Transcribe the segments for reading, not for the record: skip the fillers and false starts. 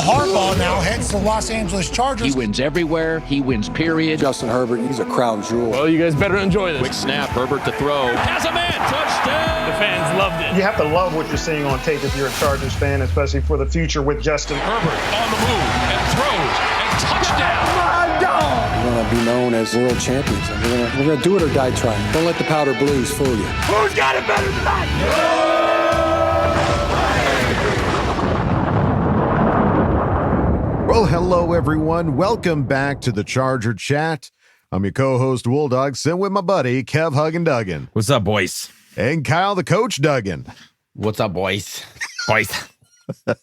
Harbaugh now heads to the Los Angeles Chargers. He wins everywhere. He wins, period. Justin Herbert, he's a crown jewel. Well, you guys better enjoy this. Quick snap, Herbert to throw. Has a man, touchdown! The fans loved it. You have to love what you're seeing on tape if you're a Chargers fan, especially for the future with Justin Herbert on the move and throws and touchdown. We're going to be known as world champions. And we're gonna do it or die trying. Don't let the powder blues fool you. Who's got it better than that? Well, hello, everyone. Welcome back to the Charger Chat. I'm your co-host, Wool Dog, sitting with my buddy, Kev Huggin Duggan. What's up, boys? And Kyle, the coach, Duggan. What's up, boys? Boys.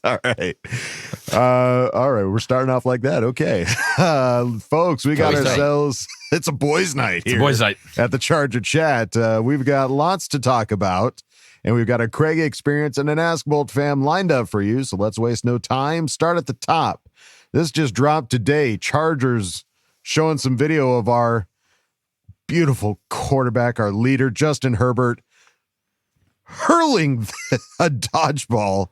All right. We're starting off like that. Okay. Folks, we got ourselves, it's a boys' night here. It's a boys' night. At the Charger Chat. We've got lots to talk about, and we've got a Craig experience and an Ask Boltfam lined up for you, so let's waste no time. Start at the top. This just dropped today. Chargers showing some video of our beautiful quarterback, our leader, Justin Herbert, hurling a dodgeball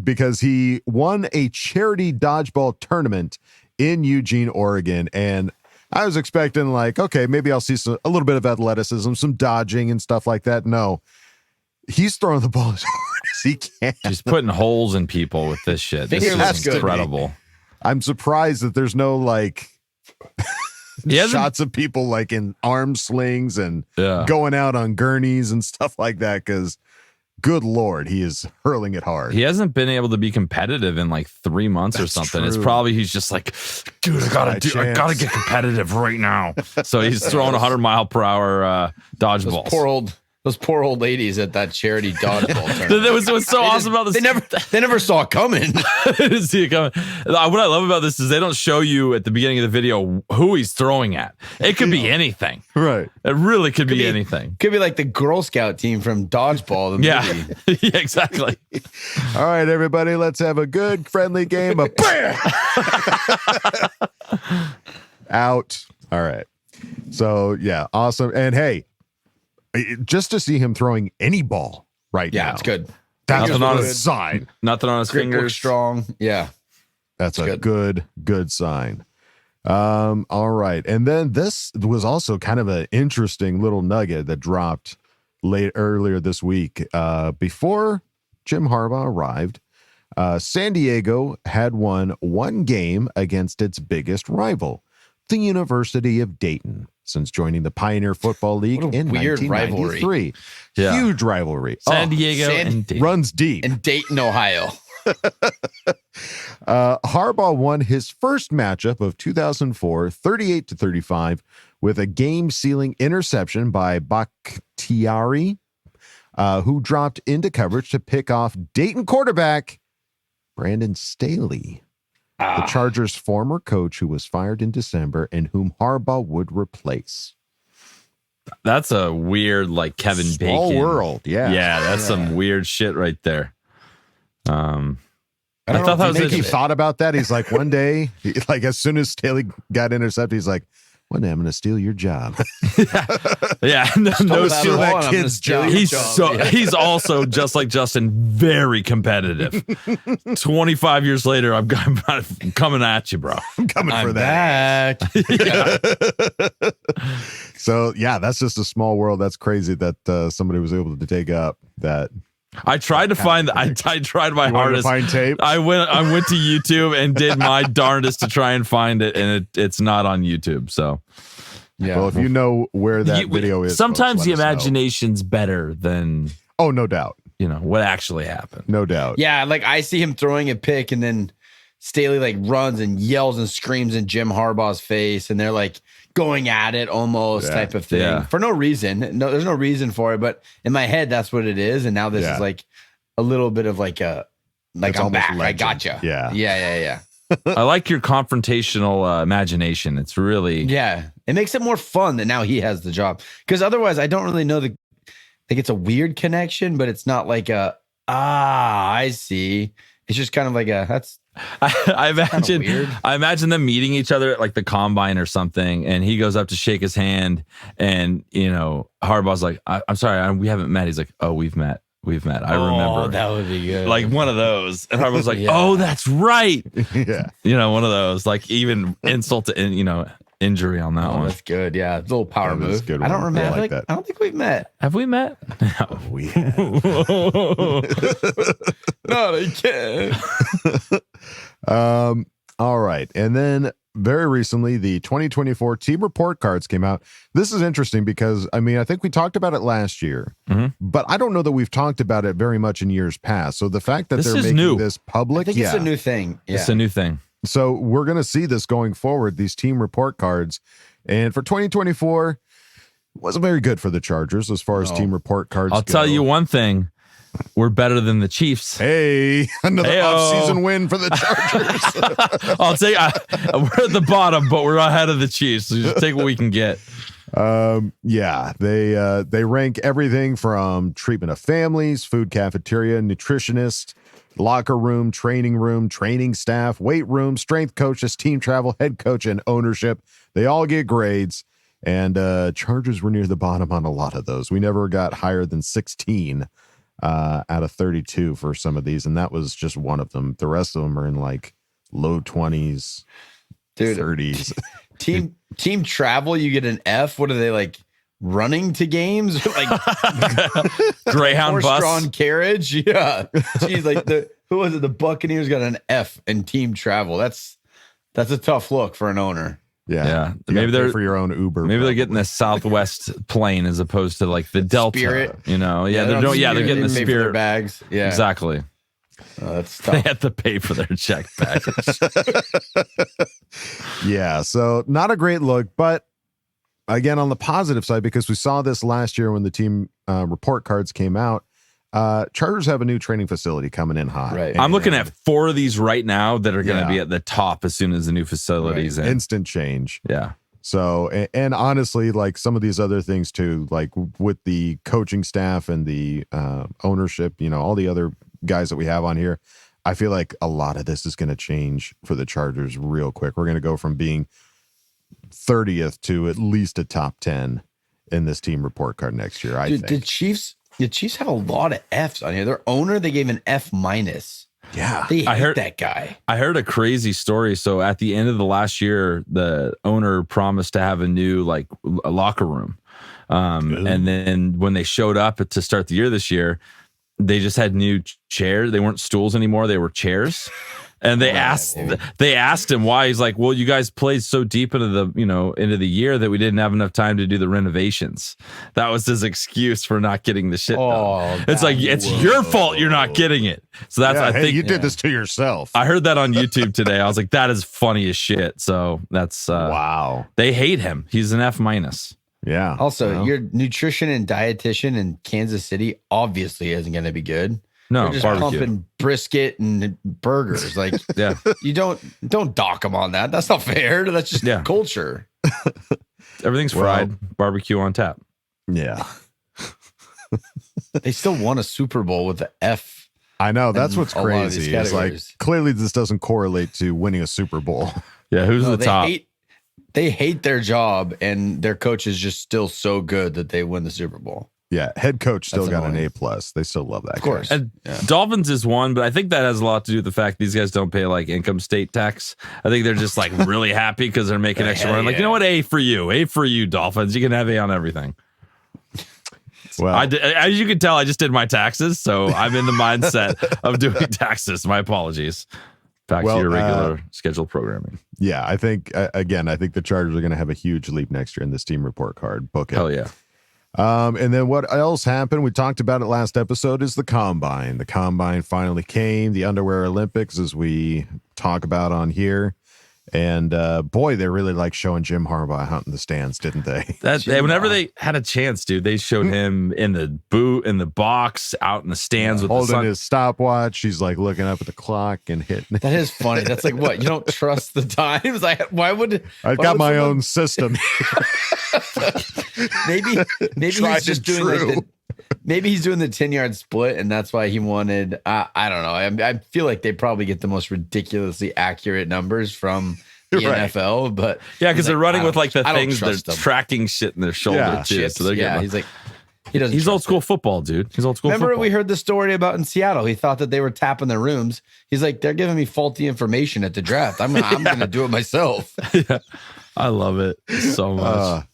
because he won a charity dodgeball tournament in Eugene, Oregon. And I was expecting, like, okay, maybe I'll see a little bit of athleticism, some dodging and stuff like that. No, he's throwing the ball as hard as he can. He's putting holes in people with this shit. This is incredible. I'm surprised that there's no, like, shots of people, like, in arm slings and going out on gurneys and stuff like that, because good Lord, he is hurling it hard. He hasn't been able to be competitive in like 3 months or something. True. It's probably he's just like, dude, I gotta get competitive right now. So he's throwing 100-mile-per-hour dodgeballs. Those poor old ladies at that charity dodgeball tournament. What's so awesome about this? They never saw it coming. They didn't see it coming. What I love about this is they don't show you at the beginning of the video who he's throwing at. It could be anything. Right. It really could be anything. Could be like the Girl Scout team from Dodgeball. The movie. Yeah, exactly. All right, everybody, let's have a good, friendly game of BAM! Out. All right. So, yeah, awesome. And hey, just to see him throwing any ball right now. Yeah, it's good. That's a sign. Nothing on his Grip fingers. works strong. Yeah. That's a good sign. All right. And then this was also kind of an interesting little nugget that dropped earlier this week. Before Jim Harbaugh arrived, San Diego had won one game against its biggest rival, the University of Dayton, since joining the Pioneer Football League in 1993. Rivalry. Huge rivalry. San Diego and Dayton. Runs deep. In Dayton, Ohio. Harbaugh won his first matchup of 2004, 38-35, with a game-sealing interception by Bakhtiari, who dropped into coverage to pick off Dayton quarterback Brandon Staley, the Chargers' former coach who was fired in December and whom Harbaugh would replace. That's a weird, like, Kevin Bacon. Small world, yeah. Yeah, that's some weird shit right there. I thought that was. He thought about that. He's like, one day, like, as soon as Staley got intercepted, he's like, one day I'm going to steal your job. Yeah, no steal that kid's job. He's also, just like Justin, very competitive. 25 years later, I'm coming at you, bro. I'm coming for that. So yeah, that's just a small world. That's crazy that somebody was able to take up that. I tried to find. I tried my hardest. To find tape? I went to YouTube and did my darndest to try and find it, and it's not on YouTube. So, yeah. Well, if you know where that video is, sometimes folks, the imagination's better than. Oh, no doubt. What actually happened. No doubt. Yeah, like I see him throwing a pick, and then Staley like runs and yells and screams in Jim Harbaugh's face, and they're like going at it almost type of thing for no reason. No, there's no reason for it, but in my head, that's what it is. And now this is like a little bit of like I'm back. Legend. I gotcha. Yeah. I like your confrontational imagination. It's really it makes it more fun that now he has the job, because otherwise I don't really know like it's a weird connection, but it's not like I see. It's just kind of like I imagine them meeting each other at like the combine or something, and he goes up to shake his hand, and Harbaugh's like, I'm sorry, we haven't met. He's like, oh, we've met. we've met. I remember that would be good. like one of those, and I was like, oh, that's right. Yeah, one of those, like even insult to injury on that one. That's good. Yeah, it's a little power That was move. a good I don't one. remember. I like that. I don't think we've met. Have we met? No. we have. No, they can't. All right, and then very recently, the 2024 team report cards came out. This is interesting because, I mean, I think we talked about it last year, but I don't know that we've talked about it very much in years past. So the fact that they're making this public, I think it's a new thing. Yeah. It's a new thing. So we're going to see this going forward, these team report cards. And for 2024, wasn't very good for the Chargers as far as team report cards I'll tell you one thing. We're better than the Chiefs. Hey, another offseason win for the Chargers. I'll take. We're at the bottom, but we're ahead of the Chiefs. So just take what we can get. Yeah, they rank everything from treatment of families, food cafeteria, nutritionist, locker room, training staff, weight room, strength coaches, team travel, head coach, and ownership. They all get grades. And Chargers were near the bottom on a lot of those. We never got higher than 16 out of 32 for some of these, and that was just one of them. The rest of them are in like low 20s, 30s. Team travel, you get an F. What are they, like, running to games? Like Greyhound bus, horse-drawn carriage. Yeah, geez, like who was it? The Buccaneers got an F in team travel. That's a tough look for an owner. Yeah. Maybe they're for your own Uber. Maybe they're getting the Southwest plane as opposed to like the Delta. Spirit. They're getting the Spirit bags. Yeah, exactly. That's tough. They had to pay for their check baggage. Yeah, so not a great look, but again, on the positive side, because we saw this last year when the team report cards came out, Chargers have a new training facility coming in hot. Right. I'm looking at 4 of these right now that are going to be at the top as soon as the new facilities in. Instant change. Yeah. So, and honestly, like some of these other things too, like with the coaching staff and the ownership, all the other guys that we have on here, I feel like a lot of this is going to change for the Chargers real quick. We're going to go from being 30th to at least a top 10 in this team report card next year. I think. The Chiefs have a lot of Fs on here. Their owner, they gave an F-. Yeah. They hate that guy. I heard a crazy story. So at the end of the last year, the owner promised to have a new a locker room. And then when they showed up to start the year this year, they just had new chairs. They weren't stools anymore. They were chairs. And they asked him why. He's like, well, you guys played so deep into the year that we didn't have enough time to do the renovations. That was his excuse for not getting the shit done. It's like, it's your fault you're not getting it. So that's, I think you did this to yourself. I heard that on YouTube today. I was like, that is funny as shit. So that's, wow. They hate him. He's an F-. Yeah. Also, your nutrition and dietitian in Kansas City obviously isn't going to be good. No, they're just barbecue. pumping brisket and burgers. Like, yeah, you don't dock them on that. That's not fair. That's just culture. Everything's fried, barbecue on tap. Yeah. They still won a Super Bowl with the F. I know. That's what's crazy. It's like, categories. clearly this doesn't correlate to winning a Super Bowl. Yeah, who's the top? They hate their job, and their coach is just still so good that they win the Super Bowl. Yeah, head coach still got annoying. an A+. They still love that. Of course. And Dolphins is one, but I think that has a lot to do with the fact these guys don't pay like income state tax. I think they're just like really happy because they're making extra money. Like, you know what? A for you, Dolphins. You can have A on everything. Well, as you can tell, I just did my taxes, so I'm in the mindset of doing taxes. My apologies. Back to your regular scheduled programming. Yeah, I think I think the Chargers are going to have a huge leap next year in this team report card. Book it. Hell yeah. And then what else happened? We talked about it last episode is the Combine. The Combine finally came, the Underwear Olympics, as we talk about on here. And boy, they really like showing Jim Harbaugh out in the stands, didn't they? Whenever they had a chance, dude, they showed him in the box, out in the stands with holding the sun. his stopwatch. He's like looking up at the clock and hitting. That is funny. That's like, what? You don't trust the times? Like, why would I've got my own system? Maybe he's just doing maybe he's doing the 10-yard split, and that's why he wanted. I don't know. I feel like they probably get the most ridiculously accurate numbers from the NFL, but yeah, because they're running with like the I don't things they're trust them. tracking shit in their shoulder too. Chips. So they're getting he's like, He doesn't. He's old school football, dude. He's old school. Remember football. we heard the story about in Seattle. He thought that they were tapping their rooms. He's like, they're giving me faulty information at the draft. I'm gonna do it myself. Yeah, I love it so much.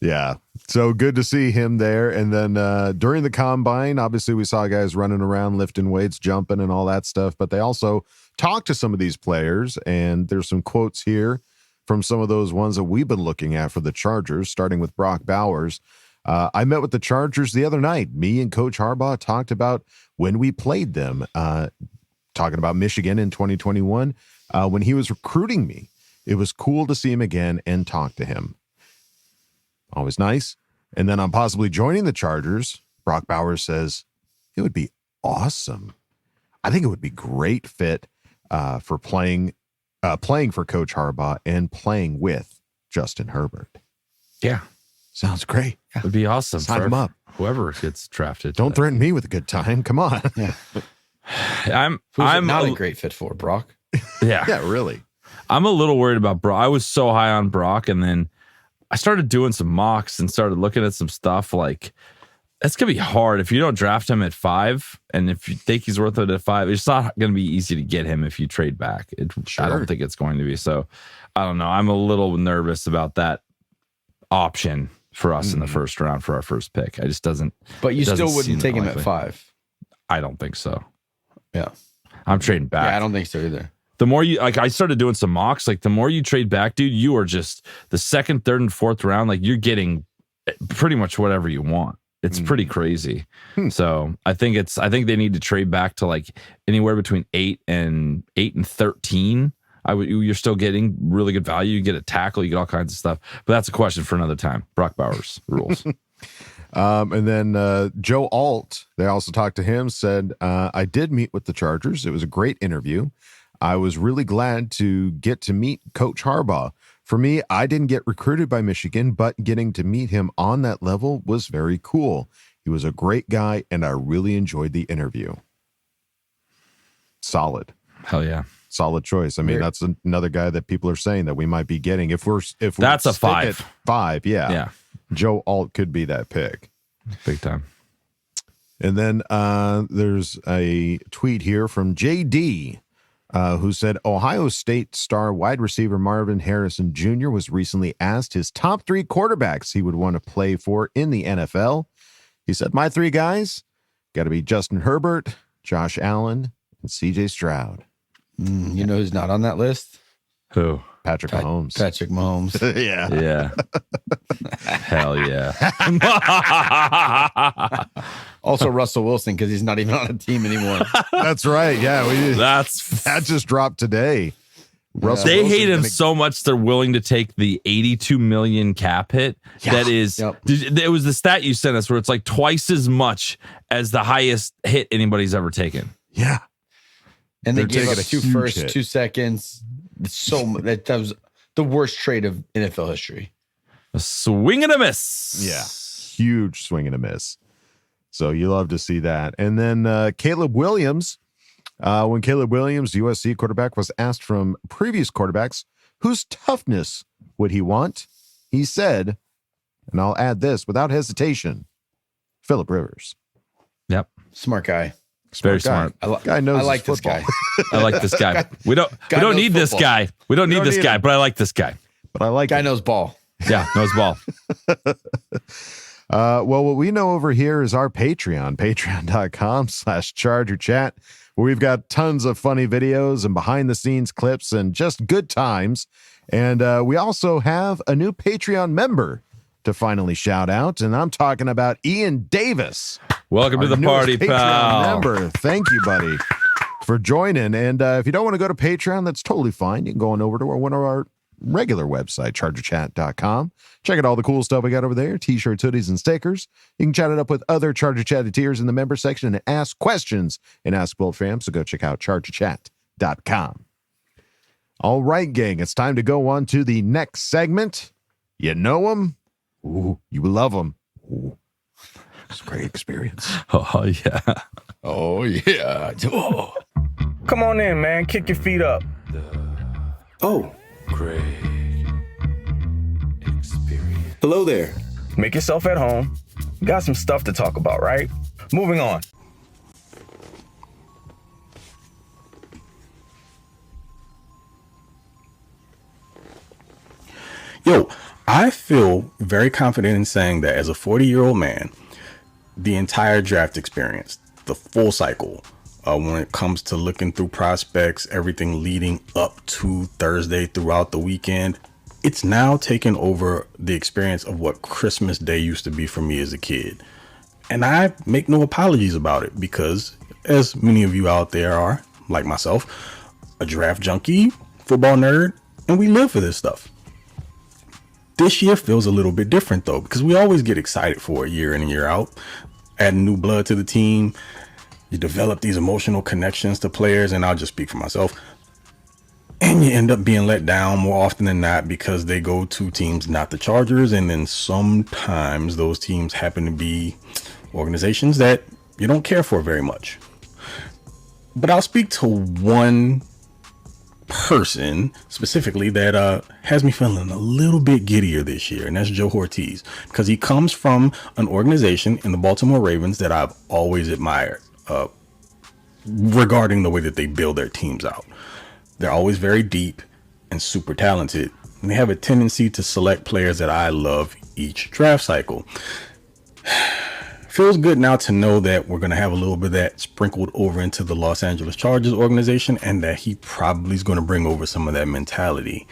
Yeah. So good to see him there. And then during the combine, obviously we saw guys running around, lifting weights, jumping and all that stuff. But they also talked to some of these players. And there's some quotes here from some of those ones that we've been looking at for the Chargers, starting with Brock Bowers. I met with the Chargers the other night. Me and Coach Harbaugh talked about when we played them, talking about Michigan in 2021. When he was recruiting me, it was cool to see him again and talk to him. Always nice. And then on possibly joining the Chargers, Brock Bowers says, it would be awesome. I think it would be great fit for playing for Coach Harbaugh and playing with Justin Herbert. Yeah. Sounds great. It would be awesome. Sign him up. Whoever gets drafted. Don't threaten me with a good time. Come on. Yeah. I'm not a great fit for Brock. Yeah. Yeah, really. I'm a little worried about Brock. I was so high on Brock, and then I started doing some mocks and started looking at some stuff. Like, it's going to be hard if you don't draft him at 5, and if you think he's worth it at 5, it's not going to be easy to get him if you trade back. I don't think it's going to be. So, I don't know. I'm a little nervous about that option for us in the first round for our first pick. I just doesn't. But you still wouldn't take him at 5. I don't think so. Yeah. I'm trading back. Yeah, I don't think so either. The more you, like, I started doing some mocks, like, the more you trade back, dude, you are just the 2nd, 3rd, and 4th round, like, you're getting pretty much whatever you want. It's pretty crazy. So I think they need to trade back to like anywhere between 8 and 13. You're still getting really good value. You get a tackle, you get all kinds of stuff. But that's a question for another time. Brock Bowers rules. And then Joe Alt, they also talked to him, said, I did meet with the Chargers. It was a great interview. I was really glad to get to meet Coach Harbaugh. For me, I didn't get recruited by Michigan, but getting to meet him on that level was very cool. He was a great guy, and I really enjoyed the interview. Solid. Hell yeah. Solid choice. I mean, that's another guy that people are saying that we might be getting. If that's a 5. At 5, yeah. Joe Alt could be that pick. Big time. And then there's a tweet here from JD, who said Ohio State star wide receiver Marvin Harrison Jr. was recently asked his top 3 quarterbacks he would want to play for in the NFL. He said, my 3 guys got to be Justin Herbert, Josh Allen, and CJ Stroud. You know who's not on that list? Who? Patrick Mahomes. Patrick Mahomes. Yeah. Hell yeah. Also Russell Wilson, because he's not even on a team anymore. That's right. Yeah, we did. That just dropped today. Russell they Wilson's hate him so much they're willing to take the $82 million cap hit. Yeah. That is, it was the stat you sent us where it's like twice as much as the highest hit anybody's ever taken. Yeah. And they gave up 2 firsts, 2 seconds. That was the worst trade of NFL history. A swing and a miss. Yeah. Huge swing and a miss. So you love to see that. And then Caleb Williams, when Caleb Williams, USC quarterback, was asked from previous quarterbacks, whose toughness would he want? He said, and I'll add this without hesitation, Phillip Rivers. Yep. Smart guy. Very smart. Guy knows I like his this football. guy. I like this guy. We don't need this guy. We don't need this guy, but I like this guy. But I like guy knows ball. Yeah, knows ball. Well, what we know over here is our Patreon, patreon.com/ChargerChat, where we've got tons of funny videos and behind the scenes clips and just good times. And we also have a new Patreon member to finally shout out. And I'm talking about Ian Davis. Welcome to the party, Patreon pal. member. Thank you, buddy, for joining. And if you don't want to go to Patreon, that's totally fine. You can go on over to one of our regular website, chargerchat.com. Check out all the cool stuff we got over there, t-shirts, hoodies, and stickers. You can chat it up with other Charger Chatteteers in the member section and ask questions and Ask Boltfam. So go check out chargerchat.com. All right, gang, it's time to go on to the next segment. You know them? Ooh, you love them. Ooh, it's a great experience. Oh, yeah. Oh, yeah. Oh. Come on in, man. Kick your feet up. Oh. Craig Experience. Hello there. Make yourself at home. Got some stuff to talk about, right? Moving on. Yo, I feel very confident in saying that as a 40-year-old man, the entire draft experience, the full cycle, when it comes to looking through prospects, everything leading up to Thursday throughout the weekend, it's now taken over the experience of what Christmas Day used to be for me as a kid. And I make no apologies about it because, as many of you out there are, like myself, a draft junkie, football nerd, and we live for this stuff. This year feels a little bit different though, because we always get excited for it year in and year out, adding new blood to the team. You develop these emotional connections to players, and I'll just speak for myself. And you end up being let down more often than not because they go to teams not the Chargers, and then sometimes those teams happen to be organizations that you don't care for very much. But I'll speak to one person specifically that has me feeling a little bit giddier this year, and that's Joe Ortiz, because he comes from an organization in the Baltimore Ravens that I've always admired regarding the way that they build their teams out. They're always very deep and super talented, and they have a tendency to select players that I love each draft cycle. Feels good now to know that we're going to have a little bit of that sprinkled over into the Los Angeles Chargers organization, and that he probably is going to bring over some of that mentality.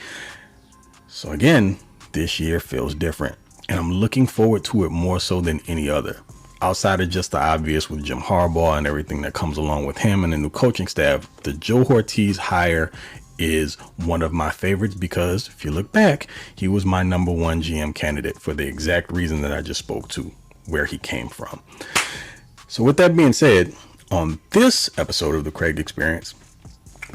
So again, this year feels different, and I'm looking forward to it more so than any other. Outside of just the obvious with Jim Harbaugh and everything that comes along with him and the new coaching staff, the Joe Ortiz hire is one of my favorites because if you look back, he was my number one GM candidate for the exact reason that I just spoke to, where he came from. So with that being said, on this episode of the Craig Experience,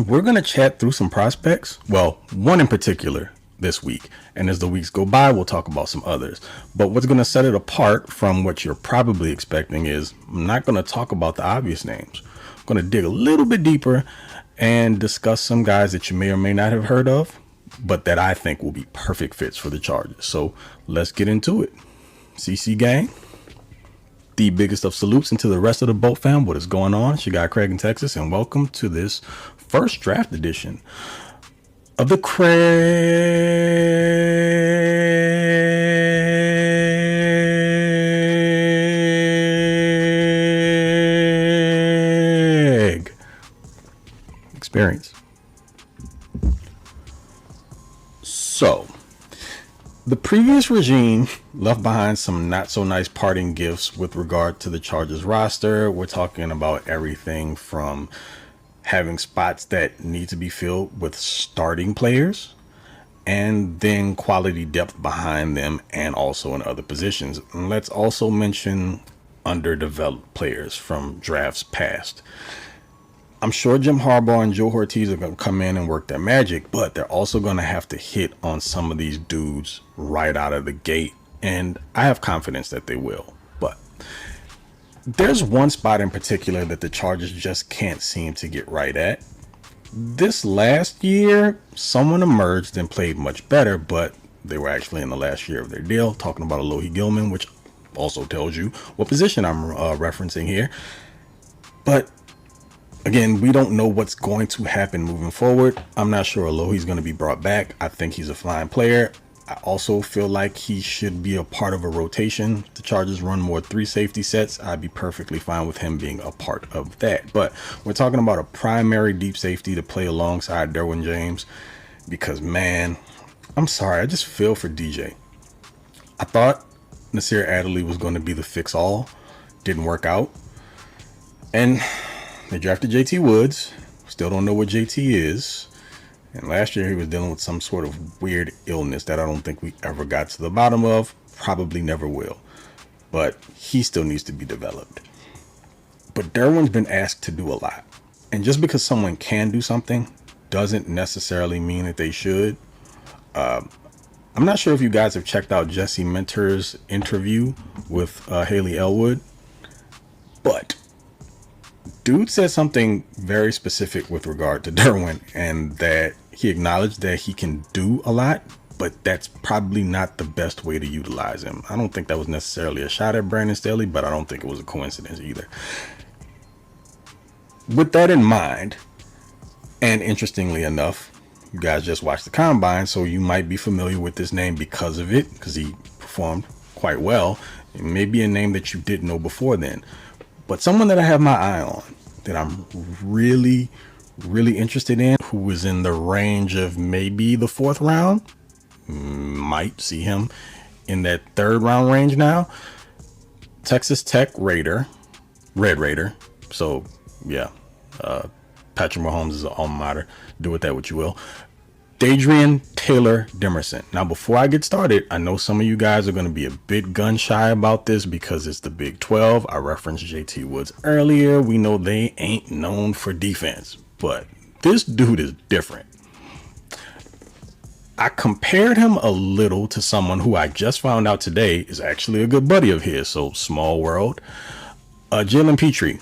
we're going to chat through some prospects. Well, one in particular this week. And as the weeks go by, we'll talk about some others. But what's going to set it apart from what you're probably expecting is I'm not going to talk about the obvious names. I'm going to dig a little bit deeper and discuss some guys that you may or may not have heard of, but that I think will be perfect fits for the Chargers. So let's get into it. CC gang, the biggest of salutes into the rest of the Bolt fam. What is going on? It's your guy Craig in Texas, and welcome to this first draft edition of the Craig Experience. So, the previous regime left behind some not so nice parting gifts with regard to the Chargers roster. We're talking about everything from having spots that need to be filled with starting players, and then quality depth behind them and also in other positions. And let's also mention underdeveloped players from drafts past. I'm sure Jim Harbaugh and Joe Ortiz are going to come in and work their magic, but they're also going to have to hit on some of these dudes right out of the gate. And I have confidence that they will. But there's one spot in particular that the Chargers just can't seem to get right at. This last year, someone emerged and played much better, but they were actually in the last year of their deal. Talking about Alohi Gilman, which also tells you what position I'm referencing here. But again, we don't know what's going to happen moving forward. I'm not sure Alohi's going to be brought back. I think he's a fine player. I also feel like he should be a part of a rotation. The Chargers run more 3 safety sets. I'd be perfectly fine with him being a part of that. But we're talking about a primary deep safety to play alongside Derwin James because, man, I'm sorry. I just feel for DJ. I thought Nasir Adderley was going to be the fix-all. Didn't work out. And they drafted JT Woods. Still don't know what JT is. And last year he was dealing with some sort of weird illness that I don't think we ever got to the bottom of. Probably never will. But he still needs to be developed. But Derwin's been asked to do a lot. And just because someone can do something doesn't necessarily mean that they should. I'm not sure if you guys have checked out Jesse Minter's interview with Haley Elwood. But dude said something very specific with regard to Derwin, and that he acknowledged that he can do a lot, but that's probably not the best way to utilize him. I don't think that was necessarily a shot at Brandon Staley, but I don't think it was a coincidence either. With that in mind, and interestingly enough, you guys just watched the combine, so you might be familiar with this name because of it, because he performed quite well. It may be a name that you didn't know before then, but someone that I have my eye on, that I'm really interested in, who is in the range of maybe the 4th round, might see him in that 3rd round range now. Texas Tech Red Raider. So yeah, Patrick Mahomes is an alma mater. Do with that what you will. Dadrian Taylor Demerson. Now, before I get started, I know some of you guys are going to be a bit gun shy about this because it's the Big 12. I referenced JT Woods earlier. We know they ain't known for defense, but this dude is different. I compared him a little to someone who I just found out today is actually a good buddy of his. So small world. Jalen Petrie.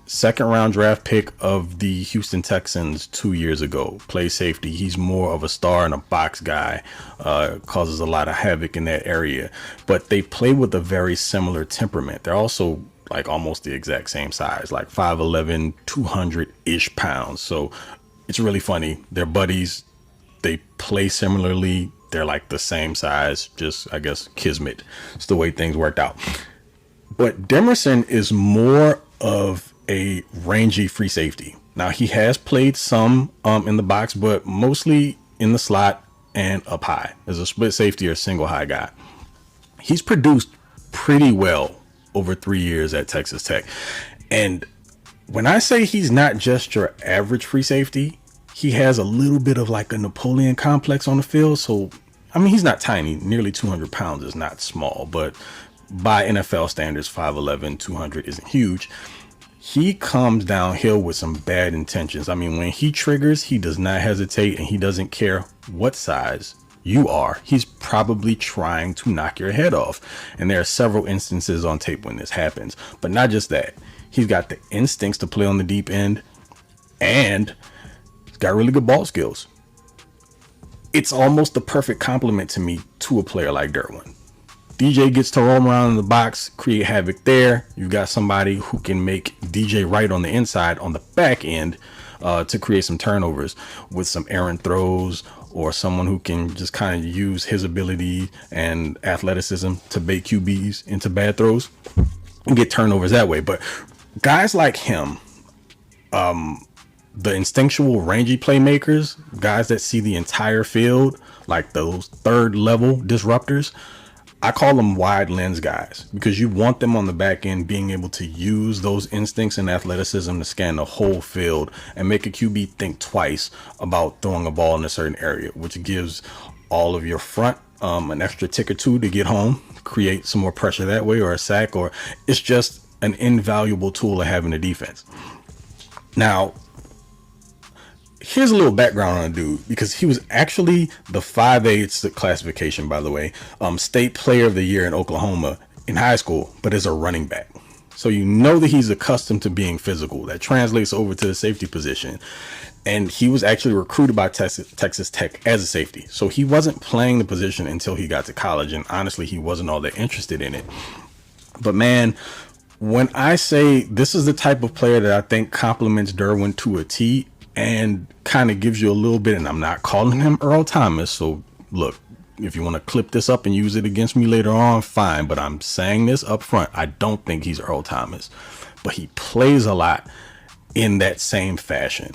2nd round draft pick of the Houston Texans 2 years ago. Play safety. He's more of a star and a box guy. Causes a lot of havoc in that area. But they play with a very similar temperament. They're also like almost the exact same size, like 5'11", 200-ish pounds. So it's really funny. They're buddies. They play similarly. They're like the same size. Just, I guess, kismet. It's the way things worked out. But Demerson is more of a rangy free safety. Now, he has played some in the box, but mostly in the slot and up high as a split safety or single high guy. He's produced pretty well over 3 years at Texas Tech. And when I say he's not just your average free safety, he has a little bit of like a Napoleon complex on the field. So, I mean, he's not tiny. Nearly 200 pounds is not small, but by NFL standards, 5'11", 200 isn't huge. He comes downhill with some bad intentions. I mean, when he triggers, he does not hesitate, and he doesn't care what size you are. He's probably trying to knock your head off. And there are several instances on tape when this happens. But not just that. He's got the instincts to play on the deep end, and he's got really good ball skills. It's almost the perfect compliment to me to a player like Derwin. DJ gets to roam around in the box, create havoc there. You've got somebody who can make DJ right on the inside, on the back end, to create some turnovers with some errant throws, or someone who can just kind of use his ability and athleticism to bait QBs into bad throws and get turnovers that way. But guys like him, the instinctual rangy playmakers, guys that see the entire field, like those 3rd level disruptors, I call them wide lens guys, because you want them on the back end being able to use those instincts and athleticism to scan the whole field and make a QB think twice about throwing a ball in a certain area, which gives all of your front an extra tick or two to get home, create some more pressure that way, or a sack, or it's just an invaluable tool of having a defense. Now, here's a little background on the dude, because he was actually the 5A classification, by the way, state player of the year in Oklahoma in high school, but as a running back. So you know that he's accustomed to being physical. That translates over to the safety position. And he was actually recruited by Texas Tech as a safety. So he wasn't playing the position until he got to college. And honestly, he wasn't all that interested in it. But man, when I say this is the type of player that I think complements Derwin to a T, and kind of gives you a little bit, and I'm not calling him Earl Thomas, so look, if you want to clip this up and use it against me later on, fine, but I'm saying this up front. I don't think he's Earl Thomas, but he plays a lot in that same fashion.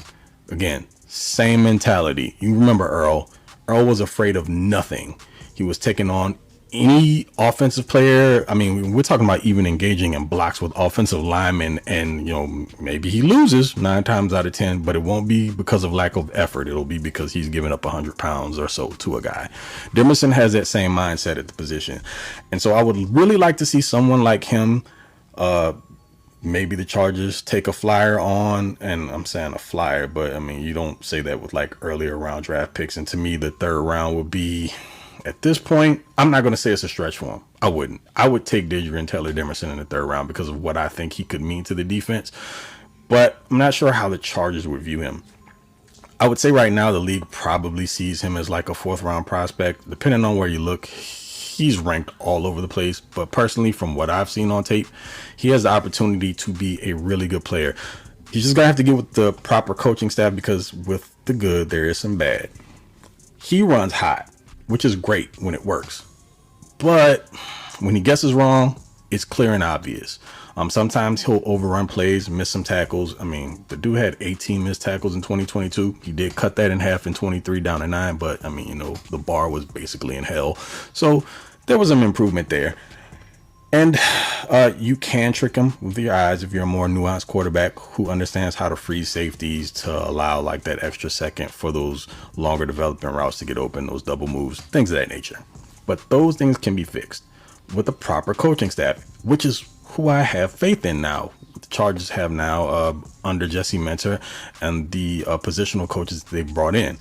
Again, same mentality. You remember Earl. Earl was afraid of nothing. He was taking on any offensive player. I mean, we're talking about even engaging in blocks with offensive linemen, and maybe he loses 9 times out of 10, but it won't be because of lack of effort. It'll be because he's giving up 100 pounds or so to a guy. Demerson has that same mindset at the position, and so I would really like to see someone like him. Maybe the Chargers take a flyer on, and I'm saying a flyer, but I mean, you don't say that with like earlier round draft picks. And to me, the 3rd round would be, at this point, I'm not going to say it's a stretch for him. I wouldn't. I would take Dadrian Taylor Demerson in the 3rd round because of what I think he could mean to the defense. But I'm not sure how the Chargers would view him. I would say right now the league probably sees him as like a 4th-round prospect. Depending on where you look, he's ranked all over the place. But personally, from what I've seen on tape, he has the opportunity to be a really good player. He's just going to have to get with the proper coaching staff, because with the good, there is some bad. He runs hot, which is great when it works. But when he guesses wrong, it's clear and obvious. Sometimes he'll overrun plays, miss some tackles. I mean, the dude had 18 missed tackles in 2022. He did cut that in half in 23 down to 9. But, I mean, you know, the bar was basically in hell. So there was some improvement there. And you can trick him with your eyes if you're a more nuanced quarterback who understands how to freeze safeties to allow like that extra second for those longer development routes to get open, those double moves, things of that nature. But those things can be fixed with a proper coaching staff, which is who I have faith in now. The Chargers have now under Jesse Minter and the positional coaches they brought in.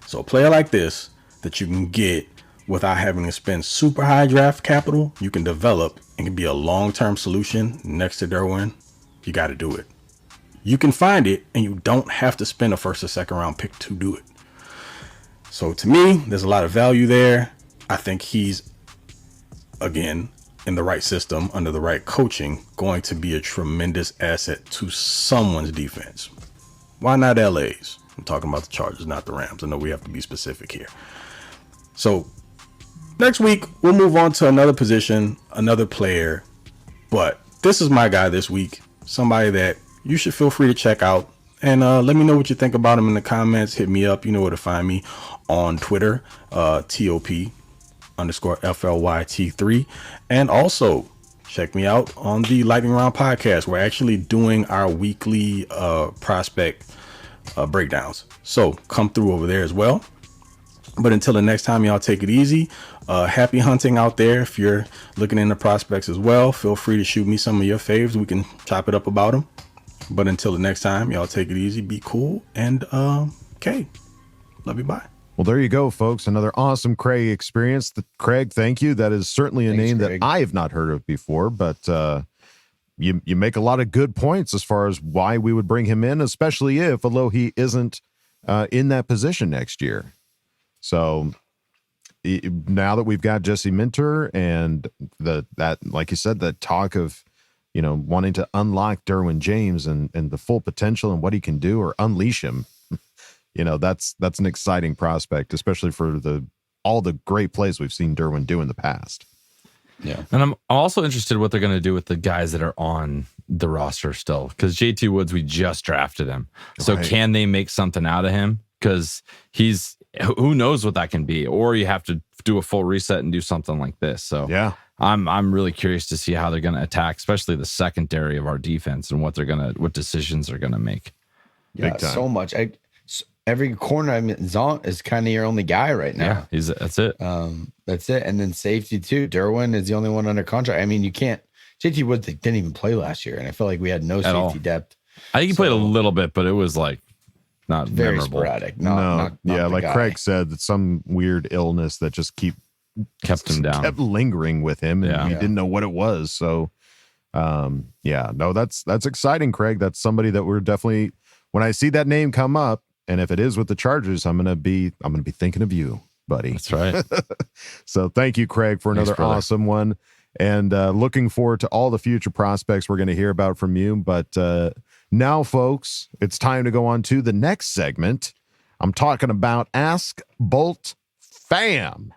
So a player like this that you can get without having to spend super high draft capital, you can develop and can be a long-term solution next to Derwin. You got to do it. You can find it, and you don't have to spend a 1st or 2nd round pick to do it. So to me, there's a lot of value there. I think he's, again, in the right system, under the right coaching, going to be a tremendous asset to someone's defense. Why not LA's? I'm talking about the Chargers, not the Rams. I know we have to be specific here. So next week, we'll move on to another position, another player. But this is my guy this week, somebody that you should feel free to check out. And let me know what you think about him in the comments. Hit me up. You know where to find me on Twitter, TOP_FLYT3. And also check me out on the Lightning Round podcast. We're actually doing our weekly prospect breakdowns. So come through over there as well. But until the next time, y'all take it easy. Happy hunting out there. If you're looking into prospects as well, feel free to shoot me some of your faves. We can chop it up about them. But until the next time, y'all take it easy, be cool, and okay. Love you, bye. Well, there you go, folks. Another awesome Craig experience. Craig, thank you. That is certainly a name Craig. That I have not heard of before, but you make a lot of good points as far as why we would bring him in, especially if, although he isn't in that position next year. So now that we've got Jesse Minter and that, like you said, that talk of, you know, wanting to unlock Derwin James and the full potential and what he can do or unleash him, you know, that's an exciting prospect, especially for all the great plays we've seen Derwin do in the past. Yeah. And I'm also interested in what they're going to do with the guys that are on the roster still, because JT Woods, we just drafted him. So right. Can they make something out of him? Because who knows what that can be, or you have to do a full reset and do something like this. So yeah, I'm really curious to see how they're going to attack, especially the secondary of our defense and what decisions they're going to make. Yeah, so much. Every corner is kind of your only guy right now. Yeah, that's it. That's it. And then safety too. Derwin is the only one under contract. I mean, you can't. JT Woods didn't even play last year, and I feel like we had no safety depth. I think he played a little bit, but it was like not very memorable. Sporadic. Not like guy. Craig said, that some weird illness that just kept him down, kept lingering with him, and he didn't know what it was. So, that's exciting, Craig. That's somebody that we're definitely, when I see that name come up, and if it is with the Chargers, I'm gonna be thinking of you, buddy. That's right. So thank you, Craig, for another awesome one, and looking forward to all the future prospects we're going to hear about from you. But now, folks, it's time to go on to the next segment. I'm talking about Ask Boltfam.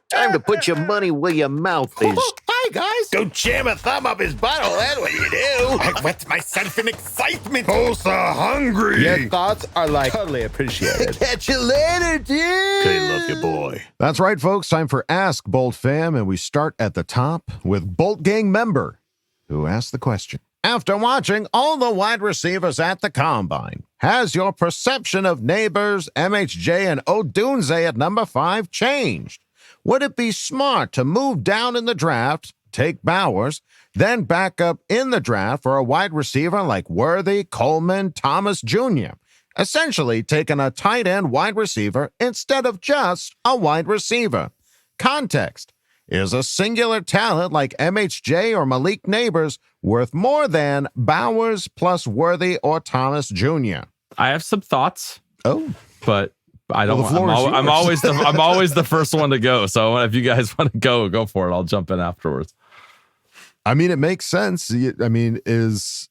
Time to put your money where your mouth is. Hi, guys. Don't jam a thumb up his butthole. That's what you do. I wet myself in excitement. Oh, so hungry. Your thoughts are like totally appreciated. Catch you later, dude. Okay, love you, boy. That's right, folks. Time for Ask Boltfam, and we start at the top with Bolt Gang member who asked the question. After watching all the wide receivers at the Combine, has your perception of Neighbors, MHJ, and Odunze at number 5 changed? Would it be smart to move down in the draft, take Bowers, then back up in the draft for a wide receiver like Worthy, Coleman, Thomas Jr., essentially taking a tight end wide receiver instead of just a wide receiver? Context. Is a singular talent like MHJ or Malik Neighbors worth more than Bowers plus Worthy or Thomas Jr.? I have some thoughts. Oh, but I don't. Well, I'm always the first one to go. So if you guys want to go for it. I'll jump in afterwards. I mean, it makes sense. I mean, is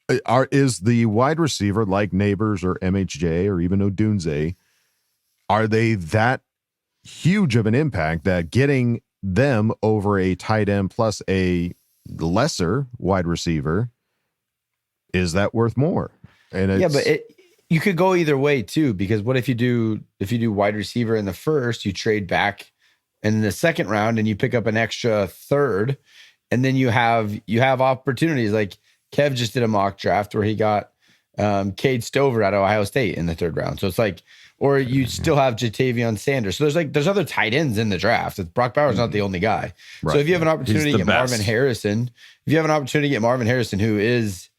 the wide receiver like Neighbors or MHJ or even Odunze, are they that huge of an impact that getting them over a tight end plus a lesser wide receiver, is that worth more? And but you could go either way too, because what if you do wide receiver in the first, you trade back in the second round and you pick up an extra third, and then you have opportunities like Kev just did a mock draft where he got Cade Stover out of Ohio State in the third round. So it's like, or you still have Jatavion Sanders. So there's other tight ends in the draft. Brock Bowers not the only guy. Right. So if you have an opportunity to get Marvin Harrison, who is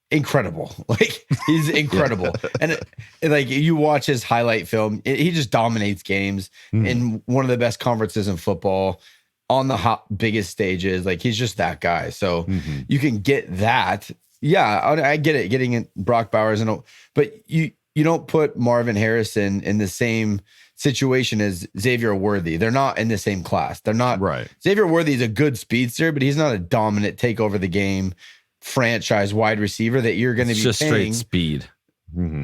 incredible, like he's incredible. And like you watch his highlight film, he just dominates games in one of the best conferences in football on the biggest stages. Like he's just that guy. So you can get that. Yeah, I get it. Getting Brock Bowers, but you don't put Marvin Harrison in the same situation as Xavier Worthy. They're not in the same class. They're not. Right. Xavier Worthy is a good speedster, but he's not a dominant take over the game franchise wide receiver that you're going to be just paying. Straight speed.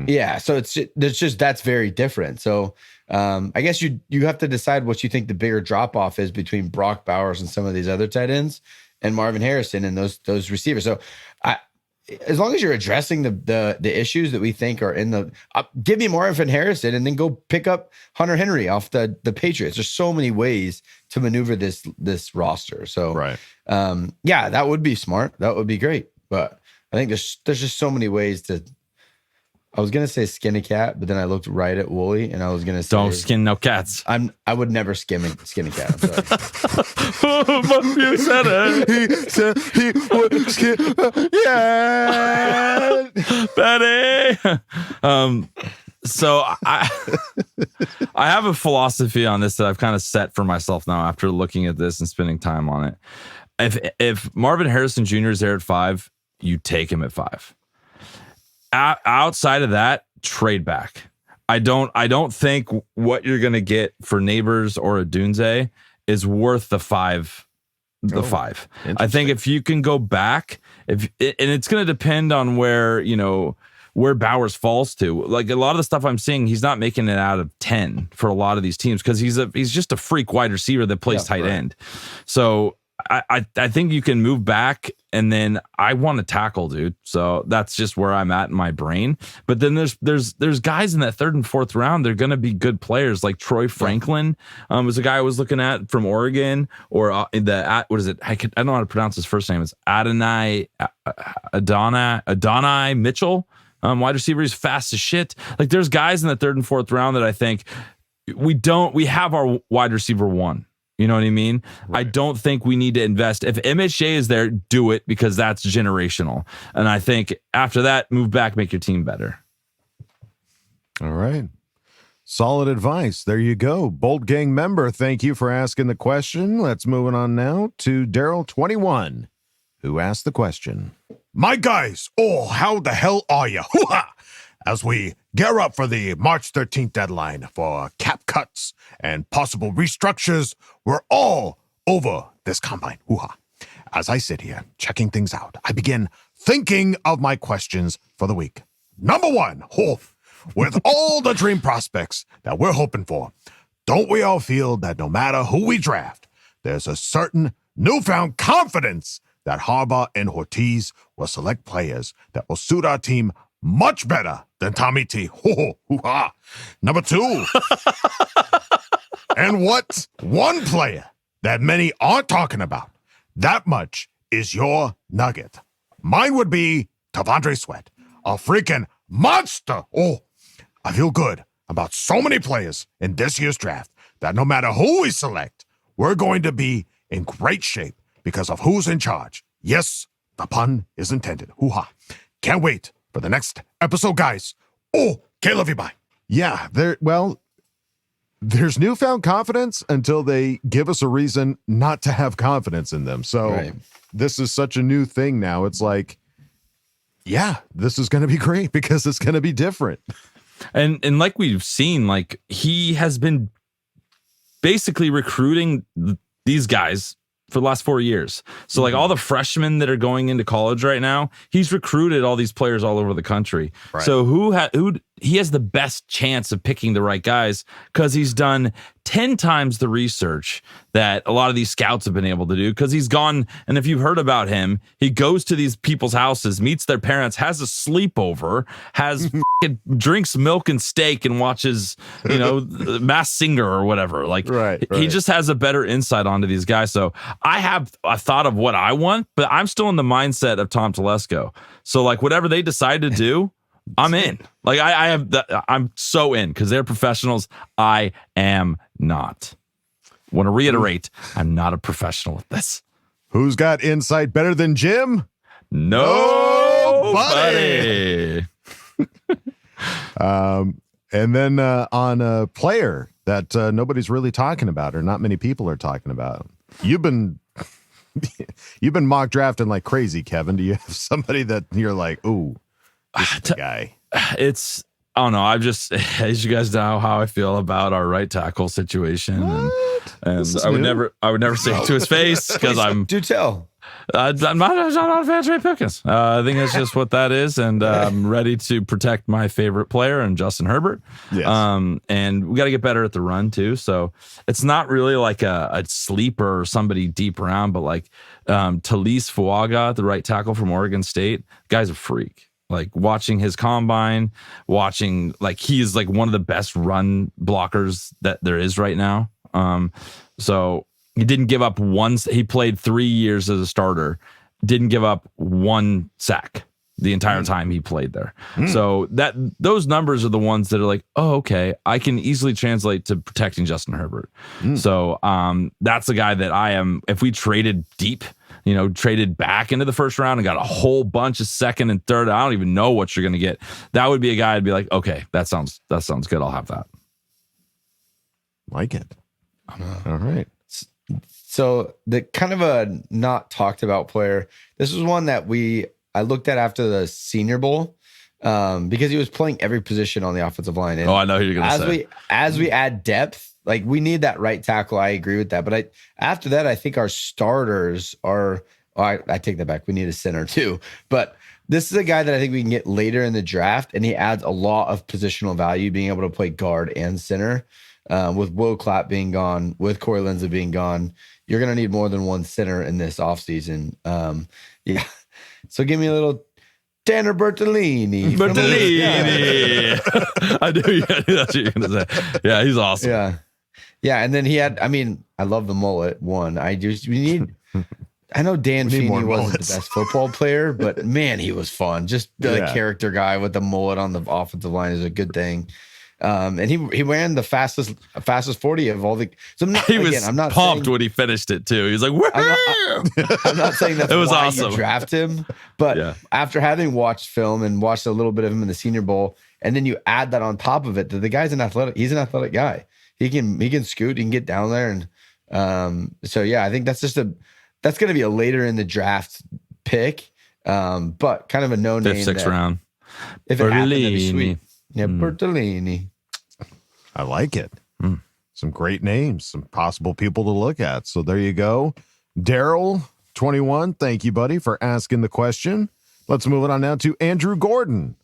Yeah, so that's very different. So I guess you have to decide what you think the bigger drop off is between Brock Bowers and some of these other tight ends and Marvin Harrison and those receivers. So as long as you're addressing the issues that we think are in the give me Marvin Harrison and then go pick up Hunter Henry off the Patriots. There's so many ways to maneuver this roster. So right. Yeah, that would be smart. That would be great. But I think there's just so many ways to. I was gonna say skin a cat, but then I looked right at Wooly and I was gonna say don't skin no cats. I would never skin a cat. I'm sorry. You said it. He said he would skin. Yeah, Betty. So I have a philosophy on this that I've kind of set for myself now after looking at this and spending time on it. If Marvin Harrison Jr. is there at 5, you take him at 5. Outside of that, trade back. I don't think what you're going to get for Neighbors or Odunze is worth the 5. I think if you can go back, and it's going to depend on where Bowers falls to. Like a lot of the stuff I'm seeing, he's not making it out of 10 for a lot of these teams because he's just a freak wide receiver that plays tight end. So I think you can move back, and then I want to tackle, dude. So that's just where I'm at in my brain. But then there's guys in that 3rd and 4th round. They're going to be good players, like Troy Franklin was a guy I was looking at from Oregon, or what is it? I don't know how to pronounce his first name. It's Adonai Mitchell, wide receiver. He's fast as shit. Like there's guys in the 3rd and 4th round that I think we have our wide receiver 1. You know what I mean? Right. I don't think we need to invest. If MHJ is there, do it because that's generational. And I think after that, move back, make your team better. All right. Solid advice. There you go. Bolt Gang member, thank you for asking the question. Let's move on now to Daryl21, who asked the question. My guys, how the hell are you? Hoo-ha! As we gear up for the March 13th deadline for cap cuts and possible restructures, we're all over this combine. Hoo-ha. As I sit here checking things out, I begin thinking of my questions for the week. Number 1, with all the dream prospects that we're hoping for, don't we all feel that no matter who we draft, there's a certain newfound confidence that Harbaugh and Ortiz will select players that will suit our team much better than Tommy T. Hoo-ha. Number 2. And what's one player that many aren't talking about that much is your nugget? Mine would be T'Vondre Sweat, a freaking monster. I feel good about so many players in this year's draft that no matter who we select, we're going to be in great shape because of who's in charge. Yes, the pun is intended. Hoo-ha. Can't wait for the next episode, guys. Can't love you, bye. Yeah, there's newfound confidence until they give us a reason not to have confidence in them. So This is such a new thing now. It's like yeah, this is going to be great because it's going to be different. And like we've seen, like he has been basically recruiting these guys for the last 4 years. So like all the freshmen that are going into college right now, he's recruited all these players all over the country. Right. So who he has the best chance of picking the right guys because he's done 10 times the research that a lot of these scouts have been able to do, because he's gone, and if you've heard about him, he goes to these people's houses, meets their parents, has a sleepover, drinks milk and steak and watches, Masked Singer or whatever. Like he just has a better insight onto these guys. So I have a thought of what I want, but I'm still in the mindset of Tom Telesco. So like whatever they decide to do, I'm in. Like I'm so in because they're professionals. I am not. Want to reiterate, I'm not a professional at this. Who's got insight better than Jim? Nobody. And then on a player that nobody's really talking about, or not many people are talking about. You've been mock drafting like crazy, Kevin. Do you have somebody that you're like, ooh, this is the guy? I don't know. I've just, as you guys know how I feel about our right tackle situation, and I would never say it to his face because do tell. I'm not a fan of Trey Pipkins. I think it's just what that is, and I'm ready to protect my favorite player and Justin Herbert. Yes. And we got to get better at the run too. So it's not really like a sleeper or somebody deep around, but like Talise Fuaga, the right tackle from Oregon State, guy's a freak. Like watching his combine, he is like one of the best run blockers that there is right now. So he didn't give up he played 3 years as a starter, didn't give up one sack the entire time he played there. So those numbers are the ones that are like, oh, okay, I can easily translate to protecting Justin Herbert. So that's a guy that I am, if we traded deep, traded back into the first round and got a whole bunch of second and third, I don't even know what you're going to get. That would be a guy I'd be like, okay, that sounds good. I'll have that. Like it. All right. So the kind of a not talked about player, this was one that I looked at after the Senior Bowl because he was playing every position on the offensive line. And I know who you're going to say. As we add depth, like we need that right tackle. I agree with that. But after that, I think our starters are, I take that back. We need a center too. But this is a guy that I think we can get later in the draft, and he adds a lot of positional value, being able to play guard and center. With Will Clapp being gone, with Corey Linsley being gone, you're going to need more than one center in this offseason. Yeah. So give me a little Tanner Bertolini. I knew that's what you're going to say. Yeah, he's awesome. Yeah. Yeah. And then he had, I love the mullet one. I know Dan Feeney wasn't the best football player, but man, he was fun. Just the character guy with the mullet on the offensive line is a good thing. And he ran the fastest 40 of all the. So I'm not pumped saying, when he finished it too. He was like, I'm not saying that's it was why awesome. You draft him, but after having watched film and watched a little bit of him in the Senior Bowl, and then you add that on top of it, that the guy's he's an athletic guy. He can scoot, he can get down there, and I think that's going to be a later in the draft pick, but kind of a no name. 5th, 6th round. If it happened, that'd be sweet. Yeah, Bertolini. I like it. Some great names, some possible people to look at. So there you go. Daryl, 21, thank you, buddy, for asking the question. Let's move it on now to Andrew Gordon,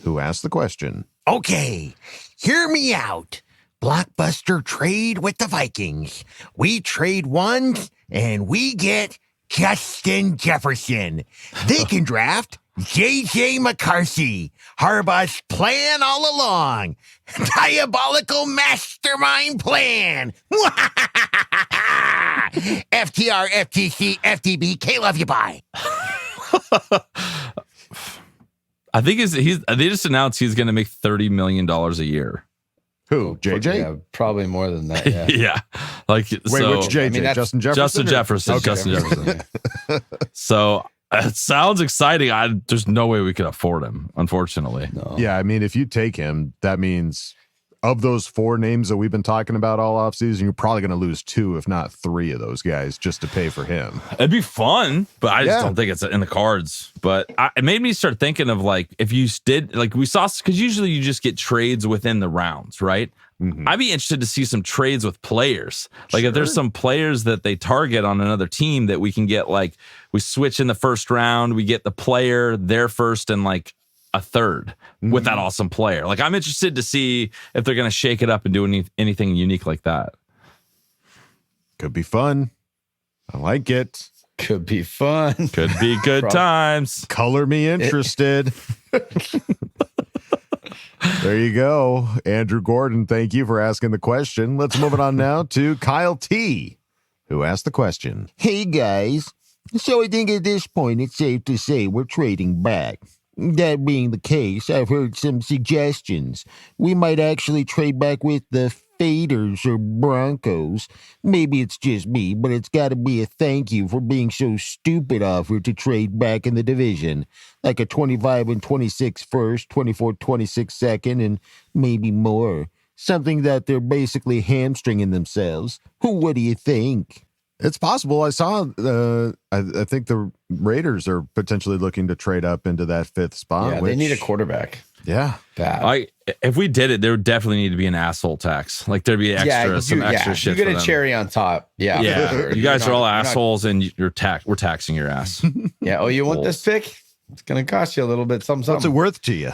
who asked the question. Okay, hear me out. Blockbuster trade with the Vikings. We trade one, and we get Justin Jefferson. They can draft J.J. McCarthy. Harbaugh's plan all along. Diabolical mastermind plan. FTR, FTC, FTB. K, love you, bye. I think they just announced he's going to make $30 million a year. Who? JJ? Yeah, probably more than that. Yeah. Yeah. Like, wait, which JJ? Justin Jefferson? Justin Jefferson. Okay. Justin Jefferson. So it sounds exciting. There's no way we could afford him, unfortunately. No. Yeah, if you take him, that means of those 4 names that we've been talking about all offseason, you're probably going to lose 2, if not 3 of those guys just to pay for him. It'd be fun, but I just don't think it's in the cards. But it made me start thinking of like, if you did, like we saw, because usually you just get trades within the rounds, right? Mm-hmm. I'd be interested to see some trades with players. Like if there's some players that they target on another team that we can get, like we switch in the first round, we get the player, their first, and like a third with that awesome player. Like I'm interested to see if they're going to shake it up and do anything unique like that. Could be fun. I like it. Could be fun. Could be good times. Color me interested. There you go. Andrew Gordon, thank you for asking the question. Let's move it on now to Kyle T, who asked the question. Hey, guys. So I think at this point it's safe to say we're trading back. That being the case, I've heard some suggestions. We might actually trade back with the Faders or Broncos. Maybe it's just me, but it's got to be a thank you for being so stupid offer to trade back in the division. Like a 25 and 26 first, 24-26 second, and maybe more. Something that they're basically hamstringing themselves. What do you think? It's possible. I saw, I think the Raiders are potentially looking to trade up into that 5th spot. Yeah, they need a quarterback. Yeah. Bad. If we did it, there would definitely need to be an asshole tax. Like there'd be some extra shit. You get a cherry on top. Yeah. Yeah. Sure. You guys are all assholes and we're taxing your ass. Yeah. Oh, you want this pick? It's going to cost you a little bit. Something. What's it worth to you?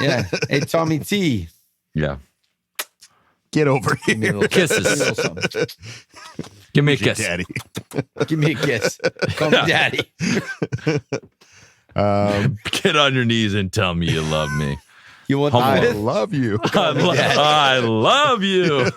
Yeah. Hey, Tommy T. Yeah. Get over here. Kisses. Give me a kiss. Daddy. Give me a kiss. Call me daddy. Get on your knees and tell me you love me. You want I love you. I love you.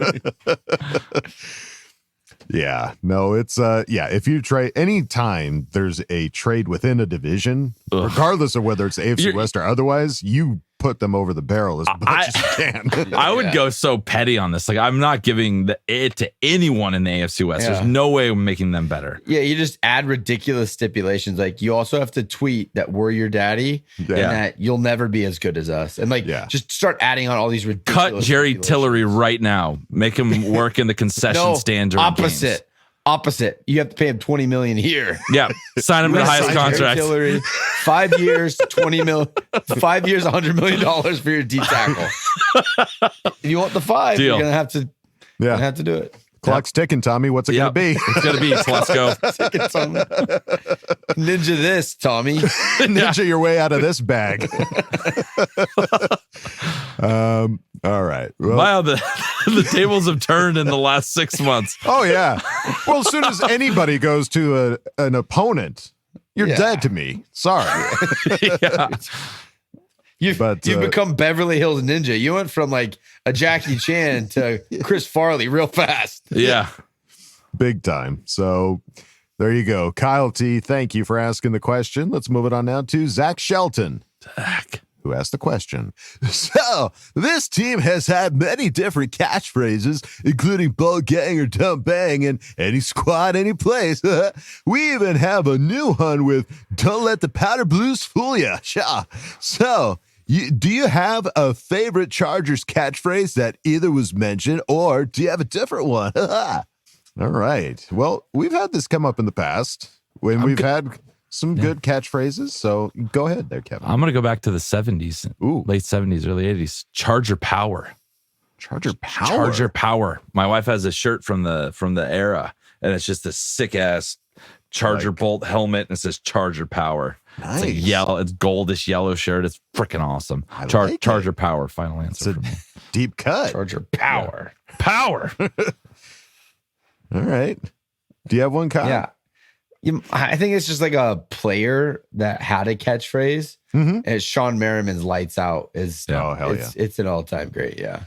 Yeah. No, it's if you trade anytime there's a trade within a division, regardless of whether it's AFC West or otherwise, you put them over the barrel as much as you can. I would go so petty on this. Like I'm not giving it to anyone in the AFC West. There's no way I'm making them better. Yeah, you just add ridiculous stipulations. Like you also have to tweet that we're your daddy and that you'll never be as good as us. And just start adding on all these ridiculous. Cut Jerry Tillery right now. Make him work in the concession stand during games. Opposite. You have to pay him $20 million here. Yeah. Sign him to the highest contract. 5 years, $20 million. 5 years, $100 million for your D tackle. If you want the 5, you're gonna have to do it. Clock's ticking, Tommy. What's it gonna be? It's gonna be. So let's go. Ninja this, Tommy. Ninja your way out of this bag. All right. Well, wow, the tables have turned in the last 6 months. Oh yeah. Well, as soon as anybody goes to an opponent, you're dead to me. Sorry. You've become Beverly Hills Ninja. You went from like a Jackie Chan to Chris Farley real fast. Yeah. Big time. So there you go. Kyle T, thank you for asking the question. Let's move it on now to Zach Shelton. Zach. Who asked the question. So, this team has had many different catchphrases, including ball gang or dump bang and any squad, any place. We even have a new one with don't let the powder blues fool ya. So, do you have a favorite Chargers catchphrase that either was mentioned or do you have a different one? All right. Well, we've had this come up in the past when we've had some good catchphrases. So go ahead there, Kevin. I'm going to go back to the 70s. Ooh. Late 70s, early 80s. Charger Power. Charger Power. Charger Power. My wife has a shirt from the era, and it's just a sick ass Charger bolt helmet, and it says Charger Power. Nice. It's like yellow. It's goldish yellow shirt. It's freaking awesome. Charger Power. Final answer for me. Deep cut. Charger Power. Yeah. Power. All right. Do you have one, Kyle? Yeah. I think it's just like a player that had a catchphrase. Mm-hmm. And Sean Merriman's "Lights Out" is it's an all-time great. Yeah,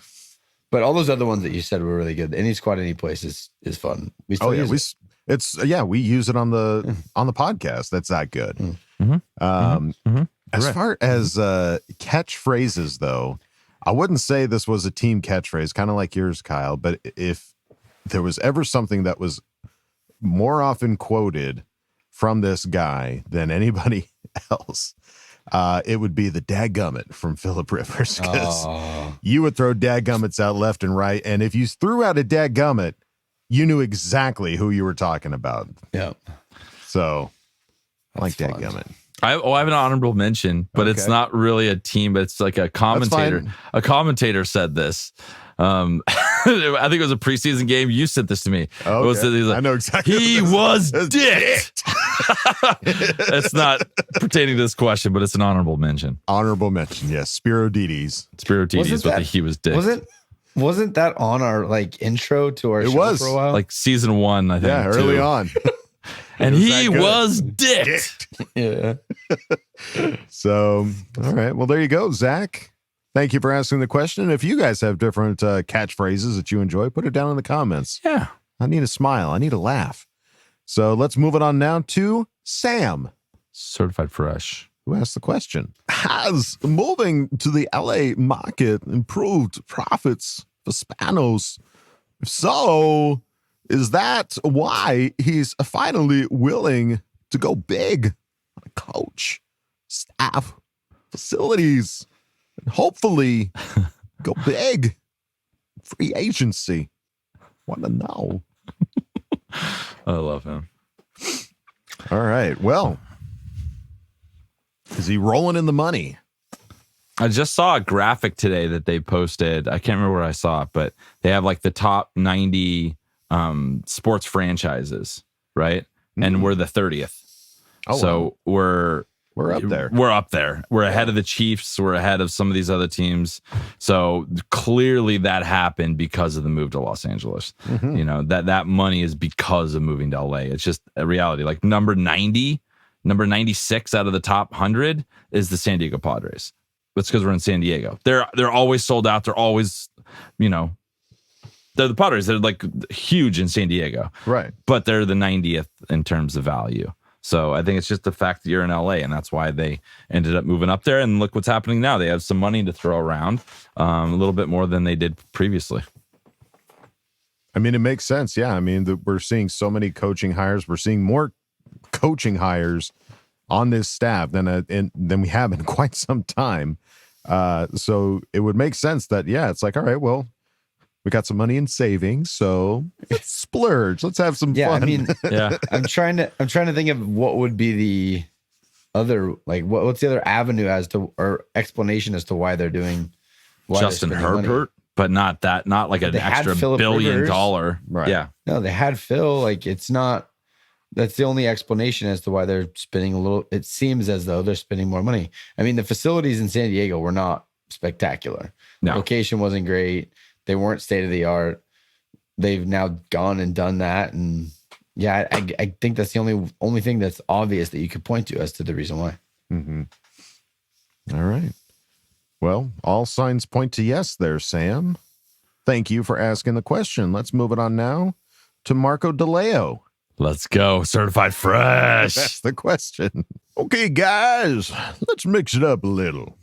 but all those other ones that you said were really good. Any squad, any place is fun. We still use it. We use it on the podcast. That's that good. Mm-hmm. As far as catchphrases, though, I wouldn't say this was a team catchphrase, kind of like yours, Kyle. But if there was ever something that was more often quoted from this guy than anybody else, it would be the dadgummit from Phillip Rivers, because you would throw dadgummits out left and right, and if you threw out a dadgummit, you knew exactly who you were talking about. Yeah. So, I like dadgummit. I have an honorable mention, but it's not really a team, but it's like a commentator. A commentator said this. I think it was a preseason game. You sent this to me. Okay. I know exactly. He was dicked. It's not pertaining to this question, but it's an honorable mention. Honorable mention, yes. Spiro Dides. He was dicked. Wasn't that on our like intro to our show for a while? Like season 1, I think. Yeah, early on. And he was dicked. Yeah. So, all right. Well, there you go, Zach. Thank you for asking the question. If you guys have different catchphrases that you enjoy, put it down in the comments. Yeah. I need a smile. I need a laugh. So let's move it on now to Sam. Certified Fresh. Who asked the question? Has moving to the LA market improved profits for Spanos? If so, is that why he's finally willing to go big on a coach, staff, facilities, and hopefully go big free agency? Want to know? I love him. All right. Well, is he rolling in the money? I just saw a graphic today that they posted. I can't remember where I saw it, but they have like the top 90 sports franchises, right? Mm-hmm. And we're the 30th. Oh, so wow. We're up there. We're up there. We're ahead of the Chiefs. We're ahead of some of these other teams. So clearly that happened because of the move to Los Angeles. Mm-hmm. You know, that money is because of moving to LA. It's just a reality. Like number 96 out of the top 100 is the San Diego Padres. It's because we're in San Diego. They're always sold out. They're always, you know, they're the Padres. They're like huge in San Diego. Right. But they're the 90th in terms of value. So I think it's just the fact that you're in LA, and that's why they ended up moving up there. And look what's happening now. They have some money to throw around, a little bit more than they did previously. I mean, it makes sense. Yeah. I mean, we're seeing so many coaching hires. We're seeing more coaching hires on this staff than we have in quite some time. So it would make sense that, yeah, it's like, all right, well, we got some money in savings, so let's splurge. Let's have some fun. I mean, I'm trying to think of what would be the other, like, what's the other avenue as to, or explanation as to why they're doing Justin Herbert, money. But not like an extra $1 billion. Right. Yeah. No, they had Phil. Like, it's not. That's the only explanation as to why they're spending a little. It seems as though they're spending more money. I mean, the facilities in San Diego were not spectacular. No. The location wasn't great. They weren't state of the art. They've now gone and done that, and yeah, I think that's the only thing that's obvious that you could point to as to the reason why. Mm-hmm. All right. Well, all signs point to yes there, Sam. Thank you for asking the question. Let's move it on now to Marco DeLeo. Let's go. Certified Fresh. That's the question. Okay, guys, let's mix it up a little.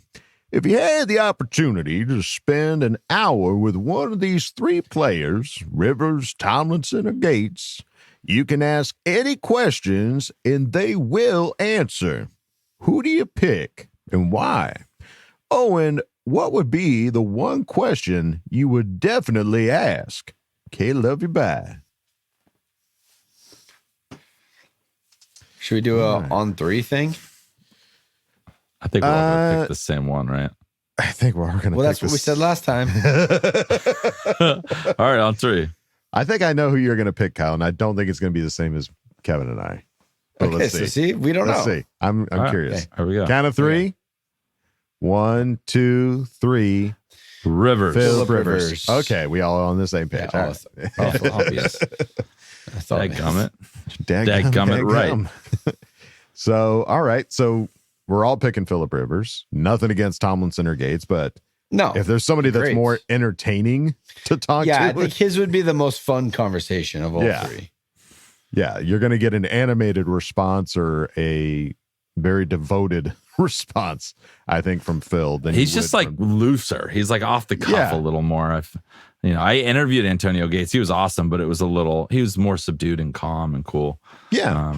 If you had the opportunity to spend an hour with one of these three players, Rivers, Tomlinson, or Gates, you can ask any questions and they will answer. Who do you pick and why? Oh, and what would be the one question you would definitely ask? Okay, love you, bye. Should we do a on three thing? I think we're all going to pick the same one, right? I think we're going to Well, that's what we said last time. All right, on three. I think I know who you're going to pick, Kyle, and I don't think it's going to be the same as Kevin and I. But okay, let's see. So see, we don't let's know. See. I'm curious. Okay. Here we go. Count of three. Okay. 1, 2, 3. Rivers. Phillip Rivers. Okay, we all on the same page. Yeah, obvious. Dadgummit. Dadgummit, right. So, all right. So we're all picking Phillip Rivers. Nothing against Tomlinson or Gates, but no, if there's somebody that's more entertaining to talk to. I think his would be the most fun conversation of all three. Yeah, you're going to get an animated response or a very devoted response, I think, from Phil. He's just like looser. He's like off the cuff a little more. I interviewed Antonio Gates. He was awesome, but he was more subdued and calm and cool. Yeah.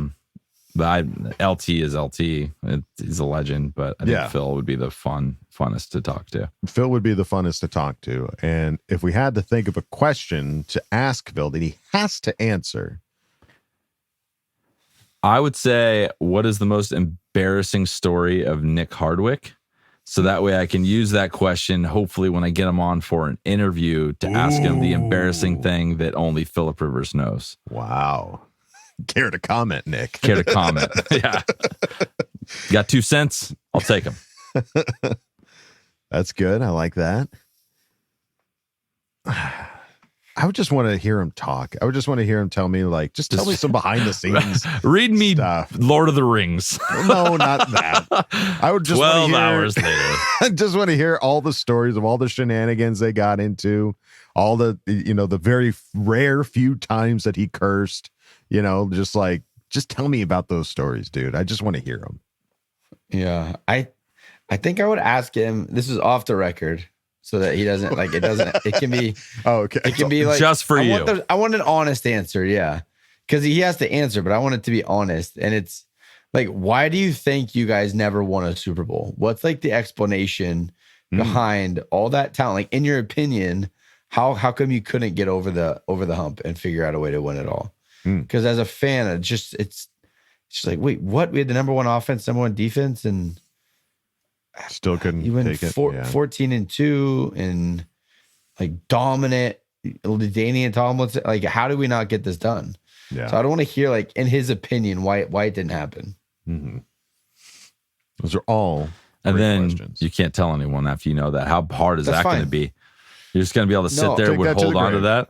But LT is LT. He's a legend, but I think Phil would be the funnest to talk to. Phil would be the funnest to talk to. And if we had to think of a question to ask Phil that he has to answer, I would say, what is the most embarrassing story of Nick Hardwick? So that way I can use that question, hopefully, when I get him on for an interview to ask him the embarrassing thing that only Phillip Rivers knows. Wow. Care to comment, Nick? Care to comment. Yeah. You got 2 cents? I'll take them. That's good. I like that. I would just want to hear him talk. I would just want to hear him tell me, like, just tell me some behind the scenes. Read me stuff. Lord of the Rings. No, not that. I would just 12 hours later. I just want to hear all the stories of all the shenanigans they got into, all the, the very rare few times that he cursed, just tell me about those stories, dude. I just want to hear them. Yeah. I think I would ask him, this is off the record, so that he doesn't it can be, okay. It can be like, just for you. I want an honest answer. Yeah. Cause he has to answer, but I want it to be honest. And it's like, why do you think you guys never won a Super Bowl? What's like the explanation behind all that talent? Like, in your opinion, how come you couldn't get over the hump and figure out a way to win it all? Because as a fan, it's just like, wait, what? We had the number 1 offense, number 1 defense, and still couldn't you went take it. 14-2 and like dominant LaDainian Tomlinson. Like, how do we not get this done? Yeah. So I don't want to hear, like, in his opinion, why it didn't happen. Mm-hmm. Those are all and then questions. You can't tell anyone after you know that. How hard is that going to be? You're just going to be able to sit there and hold on to that?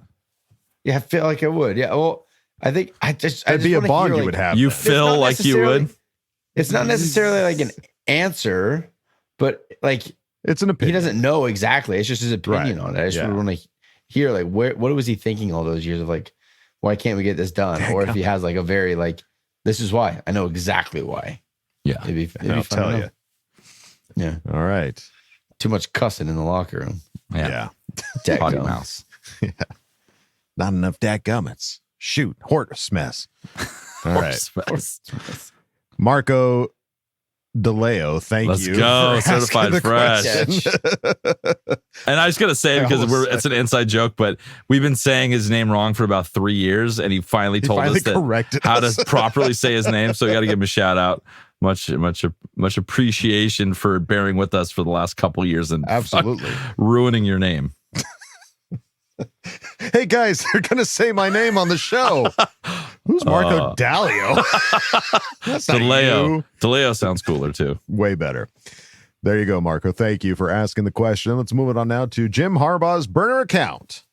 Yeah, I feel like I would. Yeah, well, I think it'd be a bond you would have. You feel like you would? It's not necessarily like an answer, but like it's an opinion. He doesn't know exactly. It's just his opinion on it. I just want to hear, like, what was he thinking all those years of, like, why can't we get this done? Or if he has like a very, like, this is why. I know exactly why. Yeah. It'd be I'll fun tell you. Yeah. All right. Too much cussing in the locker room. Yeah. Potty mouse. Yeah. Not enough dadgummits. Shoot. Horse mess. All right. Marco DeLeo, thank Let's you. go. Certified fresh. And I was going to say, because it's an inside joke, but we've been saying his name wrong for about 3 years, and he finally told us how to properly say his name. So we got to give him a shout out. Much appreciation for bearing with us for the last couple years and absolutely ruining your name. Hey guys, they're gonna say my name on the show. Who's Marco Dalio? That's not you. DeLeo sounds cooler too. Way better. There you go, Marco. Thank you for asking the question. Let's move it on now to Jim Harbaugh's burner account,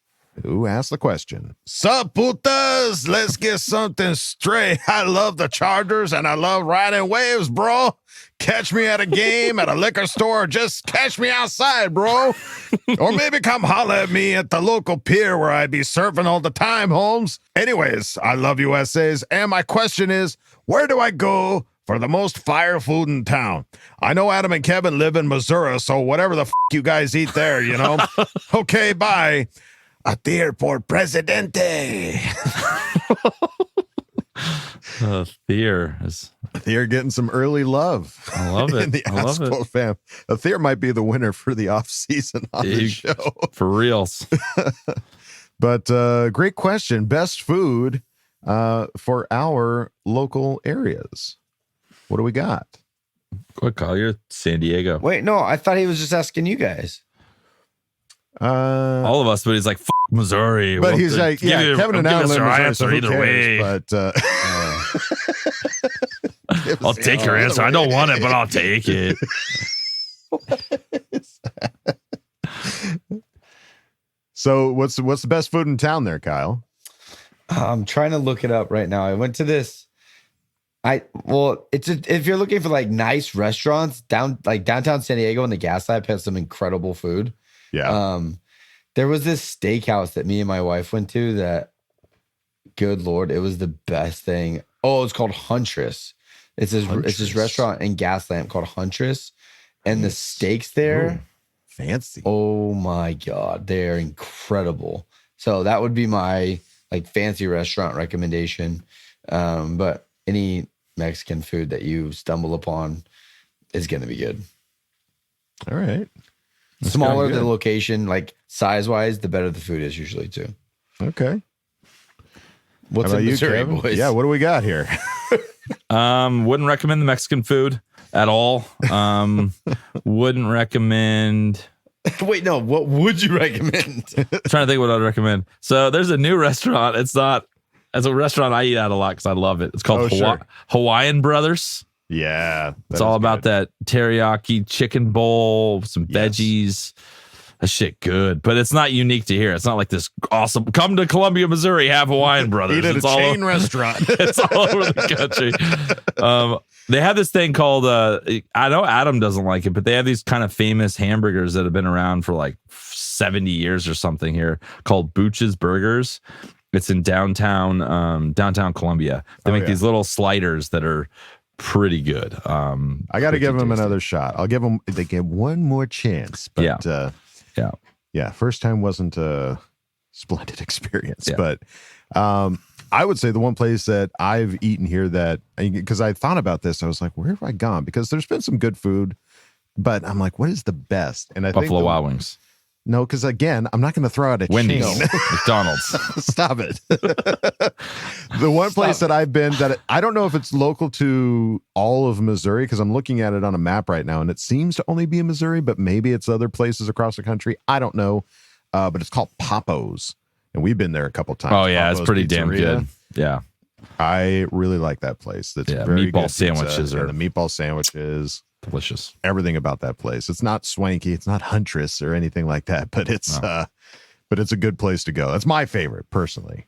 who asked the question. Sup, putas? Let's get something straight. I love the Chargers and I love riding waves, bro. Catch me at a game, at a liquor store, or just catch me outside, bro. Or maybe come holler at me at the local pier where I be surfing all the time, Holmes. Anyways, I love USAs, and my question is, where do I go for the most fire food in town? I know Adam and Kevin live in Missouri, so whatever the you guys eat there, you know? Okay, bye. A tier for Presidente. Thier getting some early love. I love it. In the Ask Boltfam. Thier might be the winner for the off season on the show. For reals. But great question. Best food for our local areas. What do we got? Quick call. You're San Diego. Wait, no, I thought he was just asking you guys. All of us, but he's like, F Missouri. But he's like, yeah, Kevin and Alan live in Missouri, so who either cares? way. But I'll take your answer. I don't want it, but I'll take it. So what's the best food in town there, Kyle? I'm trying to look it up right now. I went to this. If you're looking for like nice restaurants downtown San Diego, and the Gaslamp has some incredible food. Yeah. There was this steakhouse that me and my wife went to that, good Lord, it was the best thing. Oh, it's called Huntress. It's this restaurant in Gaslamp called Huntress. And the steaks there. Fancy. Oh my God. They're incredible. So that would be my like fancy restaurant recommendation. But any Mexican food that you stumble upon is going to be good. All right. Smaller the location, like size-wise, the better the food is usually too. Okay. What's in Missouri, boys? Yeah, what do we got here? Wouldn't recommend the Mexican food at all. Wouldn't recommend. Wait, no. What would you recommend? Trying to think what I'd recommend. So there's a new restaurant. It's a restaurant I eat at a lot because I love it. It's called Hawaiian Brothers. Yeah. It's all about that teriyaki chicken bowl, some veggies. That shit good, but it's not unique to here. It's not like this awesome. Come to Columbia, Missouri, have Hawaiian Brothers. Eat at it's a chain restaurant. It's all over the country. They have this thing called, I know Adam doesn't like it, but they have these kind of famous hamburgers that have been around for like 70 years or something here called Booch's Burgers. It's in downtown Columbia. They make these little sliders that are pretty good. I got to give them another shot. I'll give them, they get one more chance, but yeah. First time wasn't a splendid experience, but I would say the one place that I've eaten here that, because I thought about this, I was like, where have I gone? Because there's been some good food, but I'm like, what is the best? And I think Buffalo Wild Wings. No, because again, I'm not going to throw out a Wendy's, chain. McDonald's. Stop it. The one place that I've been that I don't know if it's local to all of Missouri, because I'm looking at it on a map right now and it seems to only be in Missouri, but maybe it's other places across the country. I don't know. But it's called Papo's. And we've been there a couple times. Oh, yeah. Papo's It's pretty damn Pizzeria. good. Yeah. I really like that place. That's very meatball good sandwiches pizza, are and the meatball sandwiches. Delicious. Everything about that place. It's not swanky. It's not Huntress or anything like that, but it's a good place to go. That's my favorite personally.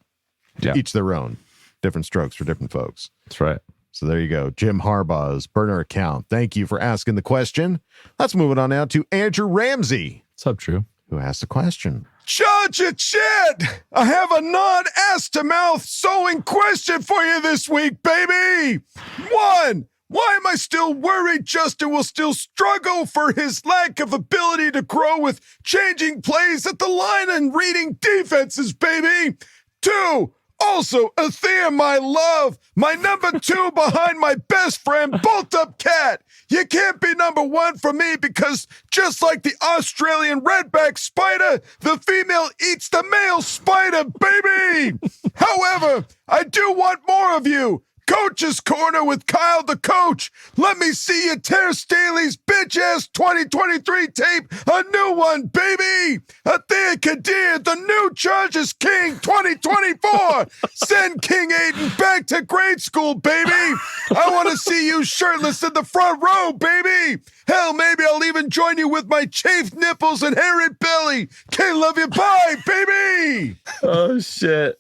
Yeah. Each their own. Different strokes for different folks. That's right. So there you go. Jim Harbaugh's burner account. Thank you for asking the question. Let's move it on now to Andrew Ramsey. What's up, Drew? Who asked the question. Judge it, shit! I have a non-ass-to-mouth sewing question for you this week, baby! 1. Why am I still worried Justin will still struggle for his lack of ability to grow with changing plays at the line and reading defenses, baby? 2. Also, Athea, my love, my number 2 behind my best friend, Bolt Up Cat. You can't be number 1 for me because just like the Australian redback spider, the female eats the male spider, baby. However, I do want more of you. Coach's Corner with Kyle the Coach. Let me see you tear Staley's bitch-ass 2023 tape. A new one, baby. Athea Kadir, the new Chargers King 2024. Send King Aiden back to grade school, baby. I want to see you shirtless in the front row, baby. Hell, maybe I'll even join you with my chafed nipples and hairy belly. Can't love you. Bye, baby. Oh, shit.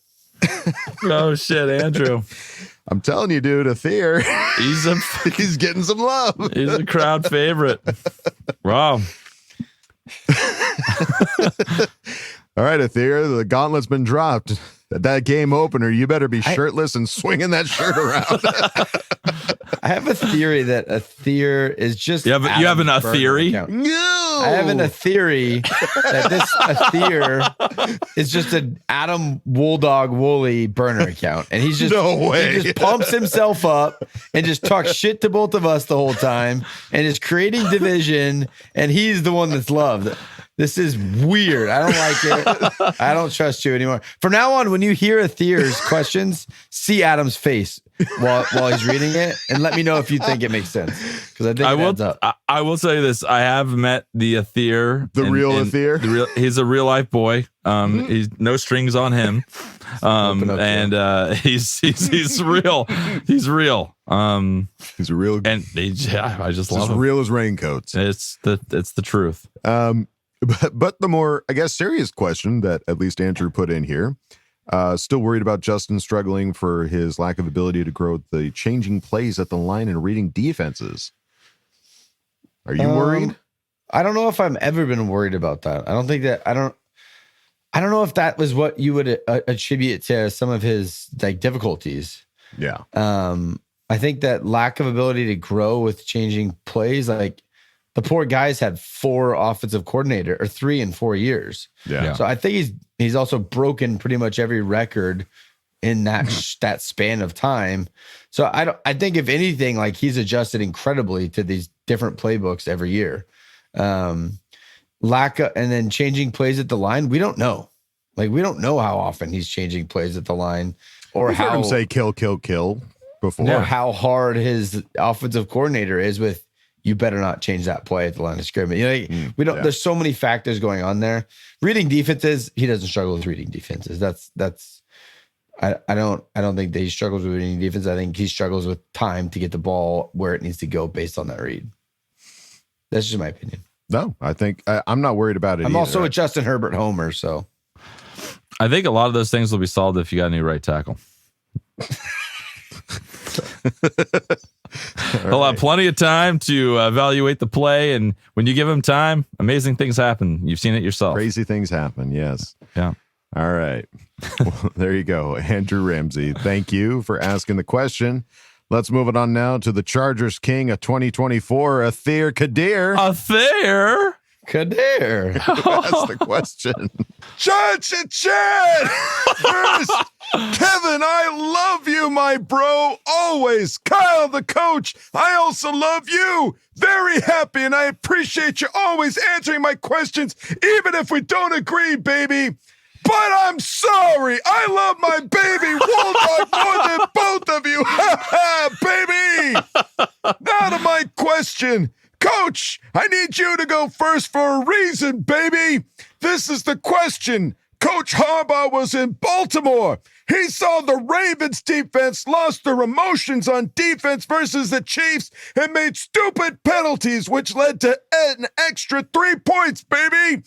Oh, shit, Andrew. I'm telling you, dude, Athea, he's getting some love. He's a crowd favorite. Wow. All right, Athea, the gauntlet's been dropped. At that game opener, you better be shirtless and swinging that shirt around. I have a theory that Athea is just. You have a theory? No. I have a theory that this Athea is just an Adam Wooldog Wooly burner account, and he's just he just pumps himself up and just talks shit to both of us the whole time, and is creating division, and he's the one that's loved. This is weird. I don't like it. I don't trust you anymore. From now on, when you hear Athea's questions, see Adam's face while he's reading it, and let me know if you think it makes sense. Because I think it adds up. I will say this: I have met the Athea, real Athea. He's a real life boy. He's no strings on him, and he's real. He's real. He's a real, and I just love as him. Real as raincoats. It's the truth. But the more, I guess, serious question that at least Andrew put in here, still worried about Justin struggling for his lack of ability to grow the changing plays at the line and reading defenses. Are you worried? I don't know if I've ever been worried about that. I don't think that I don't know if that was what you would attribute to some of his like difficulties. Yeah. I think that lack of ability to grow with changing plays, like the poor guy's had 4 offensive coordinator or 3 in 4 years. Yeah. So I think he's also broken pretty much every record in that span of time. So I think if anything, like he's adjusted incredibly to these different playbooks every year. And then changing plays at the line. We don't know. Like, we don't know how often he's changing plays at the line, or how him say kill before, or how hard his offensive coordinator is with, you better not change that play at the line of scrimmage. We don't. There's so many factors going on there. Reading defenses, he doesn't struggle with reading defenses. I don't think that he struggles with reading defense. I think he struggles with time to get the ball where it needs to go based on that read. That's just my opinion. No, I think I'm not worried about it. I'm also a Justin Herbert homer, so I think a lot of those things will be solved if you got a new right tackle. He'll have plenty of time to evaluate the play, and when you give him time, amazing things happen. You've seen it yourself. Crazy things happen. Yes. Yeah. All right. Well, there you go, Andrew Ramsey. Thank you for asking the question. Let's move it on now to the Chargers King of 2024, Athir Kadir. Athir Kadir. Who asked the question? Judge and Chad! First, Kevin, I love you, my bro. Always. Kyle, the coach, I also love you. Very happy, and I appreciate you always answering my questions, even if we don't agree, baby. But I'm sorry. I love my baby Wolldog more than both of you. Baby. Now to my question. Coach, I need you to go first for a reason, baby. This is the question. Coach Harbaugh was in Baltimore. He saw the Ravens defense lost their emotions on defense versus the Chiefs and made stupid penalties, which led to an extra 3 points, baby.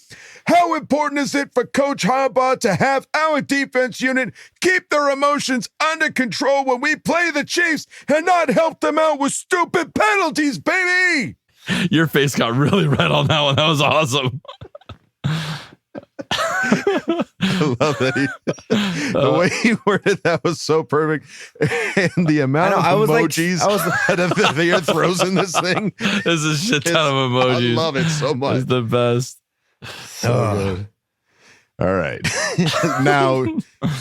How important is it for Coach Harbaugh to have our defense unit keep their emotions under control when we play the Chiefs and not help them out with stupid penalties, baby? Your face got really red on that one. That was awesome. I love that the way he worded that was so perfect, and the amount of emojis that Athir throws in this thing. There's a shit ton of emojis. I love it so much. It's the best. So good. All right. Now,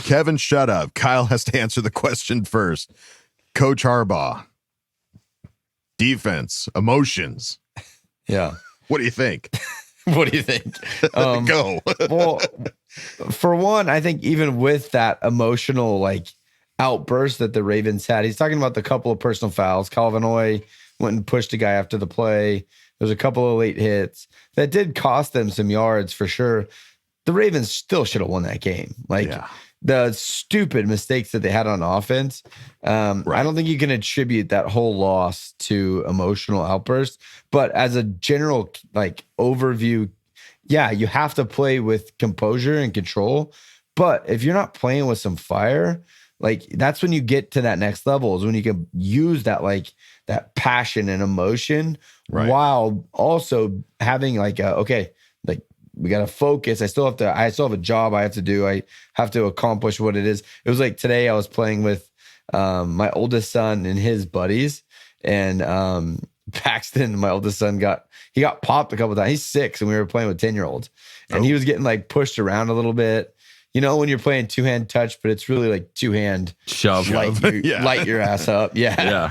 Kevin, shut up. Kyle has to answer the question first. Coach Harbaugh, defense, emotions. Yeah. What do you think? What do you think? Go. Well, for one, I think even with that emotional outburst that the Ravens had, he's talking about the couple of personal fouls. Calvin Oy went and pushed a guy after the play. There was a couple of late hits that did cost them some yards for sure. The Ravens still should have won that game. The stupid mistakes that they had on offense. I don't think you can attribute that whole loss to emotional outbursts, but as a general overview, yeah, you have to play with composure and control. But if you're not playing with some fire, that's when you get to that next level, is when you can use that that passion and emotion while also having we got to focus. I still have a job I have to do. I have to accomplish what it is. It was like today I was playing with my oldest son and his buddies, and Paxton, my oldest son, got popped a couple of times. He's 6, and we were playing with 10-year-olds, and he was getting pushed around a little bit. You know, when you're playing two-hand touch, but it's really two-hand shove. Light your ass up. Yeah.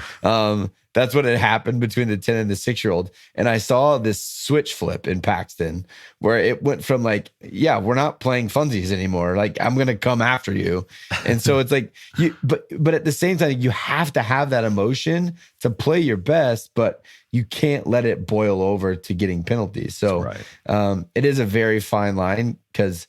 That's what had happened between the 10 and the 6-year-old. And I saw this switch flip in Paxton where it went from we're not playing funsies anymore. I'm going to come after you. And so it's but at the same time, you have to have that emotion to play your best, but you can't let it boil over to getting penalties. So it is a very fine line, because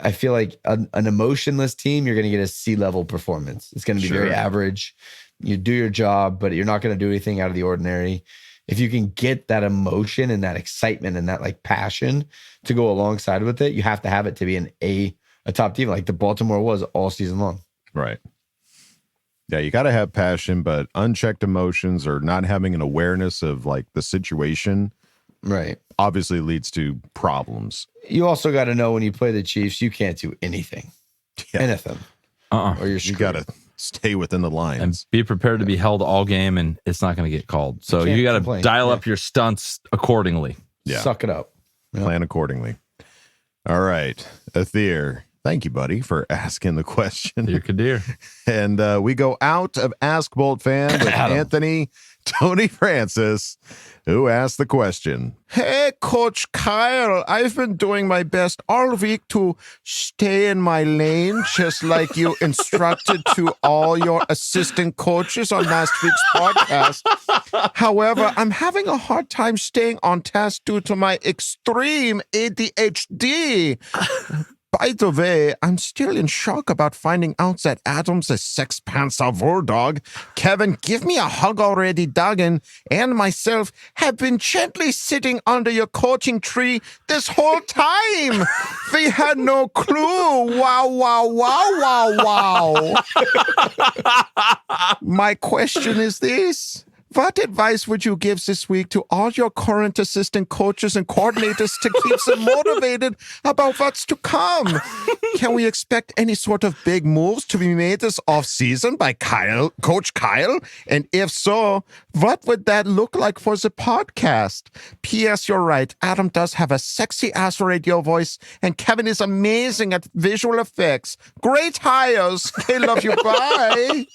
I feel like an emotionless team, you're going to get a C-level performance. It's going to be very average. You do your job, but you're not going to do anything out of the ordinary. If you can get that emotion and that excitement and that passion to go alongside with it, you have to have it to be a top team like the Baltimore was all season long. Right. Yeah, you got to have passion, but unchecked emotions or not having an awareness of the situation, obviously leads to problems. You also got to know when you play the Chiefs, you can't do anything. Anything. Or you're screwed. You got to stay within the lines and be prepared to be held all game, and it's not going to get called. So you got to dial up your stunts accordingly. Suck it up. Plan accordingly. All right, Athir, Thank you, buddy, for asking the question. You're good, dear. And we go out of Ask Boltfam with Anthony Tony Francis, who asked the question. Hey, Coach Kyle, I've been doing my best all week to stay in my lane, just like you instructed to all your assistant coaches on last week's podcast. However, I'm having a hard time staying on task due to my extreme ADHD. By the way, I'm still in shock about finding out that Adam's a sex-pantser bulldog. Kevin, give me a hug already. Duggan and myself have been gently sitting under your coaching tree this whole time. We had no clue. Wow, wow, wow, wow, wow. My question is this. What advice would you give this week to all your current assistant coaches and coordinators to keep them motivated about what's to come? Can we expect any sort of big moves to be made this offseason by Coach Kyle? And if so, what would that look like for the podcast? P.S. You're right. Adam does have a sexy-ass radio voice, and Kevin is amazing at visual effects. Great hires. I love you. Bye.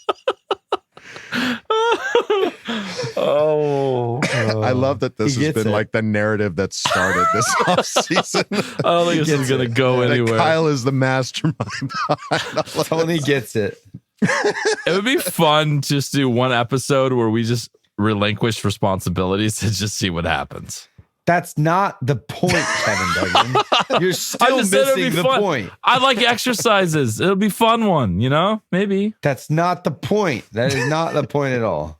I love that this has been like the narrative that started this offseason. I don't think this is going to go anywhere. Kyle is the mastermind. Tony gets it. It would be fun just to do one episode where we just relinquish responsibilities and just see what happens. That's not the point, Kevin Duggan. You're still missing the point. I like exercises. It'll be fun one, maybe. That's not the point. That is not the point at all.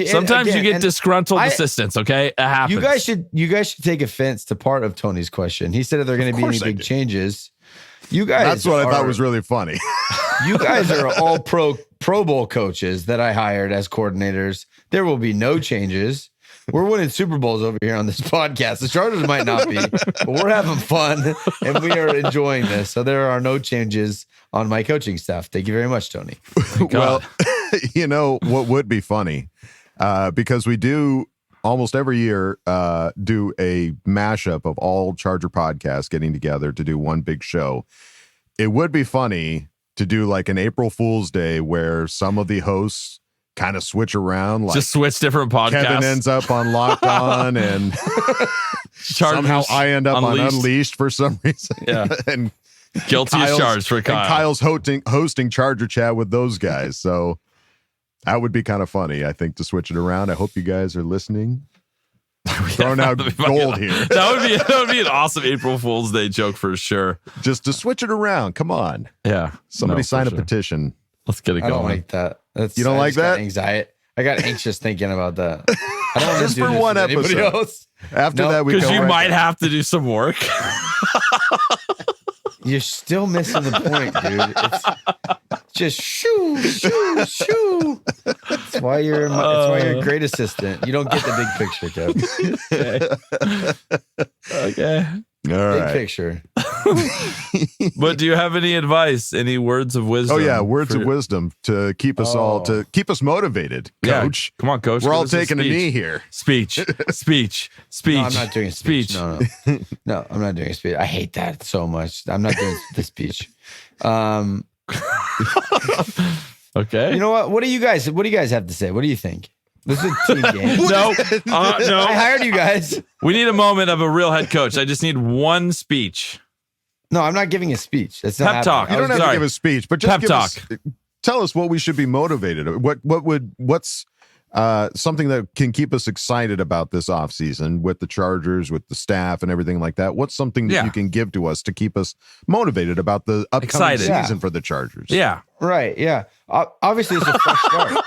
Sometimes you get disgruntled assistants, okay? It happens. You guys should take offense to part of Tony's question. He said if there are going to be any big changes. You guys That's what I thought was really funny. You guys are all Pro Bowl coaches that I hired as coordinators. There will be no changes. We're winning Super Bowls over here on this podcast. The Chargers might not be, but we're having fun and we are enjoying this. So there are no changes on my coaching staff. Thank you very much, Tony. Well, what would be funny, because we do almost every year do a mashup of all Charger podcasts getting together to do one big show. It would be funny to do like an April Fool's Day where some of the hosts kind of switch around, like just switch different podcasts. Kevin ends up on Locked On, and somehow I end up on Unleashed for some reason. Yeah, and guilty as charged for Kyle. And Kyle's hosting Charger Chat with those guys. So that would be kind of funny, I think, to switch it around. I hope you guys are listening. Throwing out gold here. That would be an awesome April Fool's Day joke for sure. Just to switch it around. Come on. Yeah. Somebody sign a petition. Let's get it going. I don't like that. You don't like that? Anxiety. I got anxious thinking about that. I don't want just to do for this one with anybody episode. else. After that, we because you might have to do some work. You're still missing the point, dude. It's just shoo, shoo, shoo. That's why you're a great assistant. You don't get the big picture, Kev. Okay. All right. Big picture. But do you have any advice? Any words of wisdom? Oh yeah, words of wisdom to keep us all motivated, Coach. Yeah. Come on, Coach. We're all taking a knee here. Speech. No, I'm not doing a speech. No, I'm not doing a speech. I hate that so much. I'm not doing the speech. Okay. You know what? What do you guys have to say? What do you think? This is a team game. No. I hired you guys. We need a moment of a real head coach. I just need one speech. No, I'm not giving a speech. That's not pep talk. You don't have to give a speech, but just tell us what we should be motivated. What's something that can keep us excited about this offseason with the Chargers, with the staff and everything like that? What's something that you can give to us to keep us motivated about the upcoming season for the Chargers? Yeah. Right. Yeah. Obviously, it's a fresh start.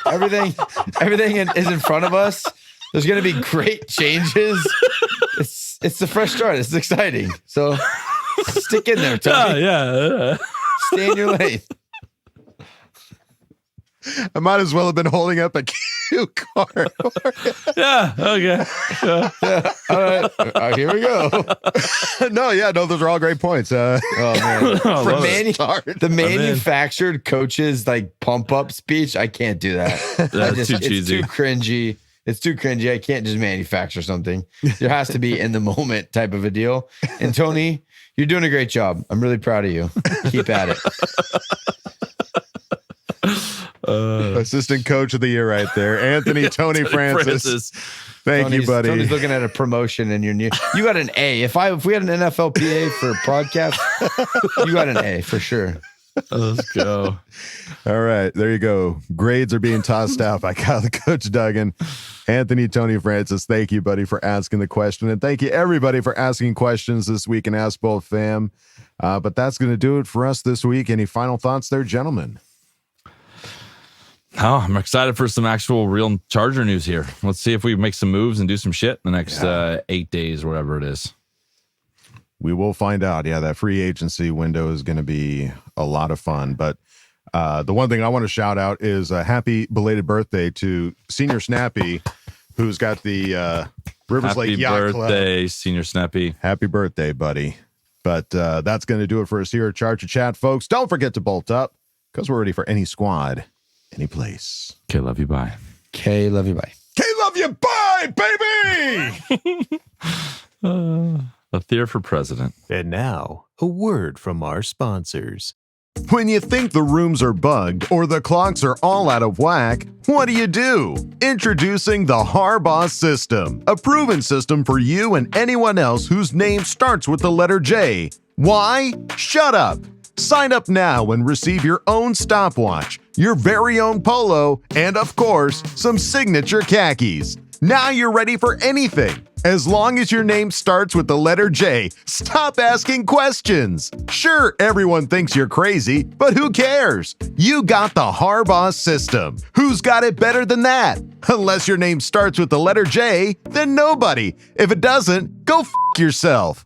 Everything is in front of us. There's going to be great changes. It's the fresh start. It's exciting. So stick in there, Tony. Yeah. Stay in your lane. I might as well have been holding up a cue card. Yeah. Okay. Yeah. All right. Here we go. No, those are all great points. Oh man, the manufactured coaches like pump up speech. I can't do that. That's too cheesy. It's too cringy. It's too cringy. I can't just manufacture something. There has to be in the moment type of a deal. And Tony, you're doing a great job. I'm really proud of you. Keep at it. Assistant coach of the year right there. Anthony Tony Francis. Thank you, buddy. Tony's looking at a promotion and you're new. You got an A. If we had an NFLPA for podcast, you got an A for sure. Let's go. All right, there you go. Grades are being tossed out by Coach Duggan. Anthony Tony Francis, thank you, buddy, for asking the question. And thank you, everybody, for asking questions this week in Ask Boltfam. But that's going to do it for us this week. Any final thoughts there, gentlemen? Oh, I'm excited for some actual real Charger news here. Let's see if we make some moves and do some shit in the next 8 days, whatever it is. We will find out. Yeah, that free agency window is going to be a lot of fun. But the one thing I want to shout out is a happy belated birthday to Senior Snappy, who's got the Rivers Lake Yacht Club. Happy birthday, Senior Snappy. Happy birthday, buddy. But that's going to do it for us here at Charger Chat, folks. Don't forget to bolt up because we're ready for any squad, any place. Okay, love you, bye. Okay, love you, bye. Okay, love you, bye, baby! A theory for president. And now, a word from our sponsors. When you think the rooms are bugged or the clocks are all out of whack, what do? Introducing the Harbaugh System, a proven system for you and anyone else whose name starts with the letter J. Why? Shut up. Sign up now and receive your own stopwatch, your very own polo, and of course, some signature khakis. Now you're ready for anything. As long as your name starts with the letter J, stop asking questions. Sure, everyone thinks you're crazy, but who cares? You got the Harbaugh System. Who's got it better than that? Unless your name starts with the letter J, then nobody. If it doesn't, go f yourself.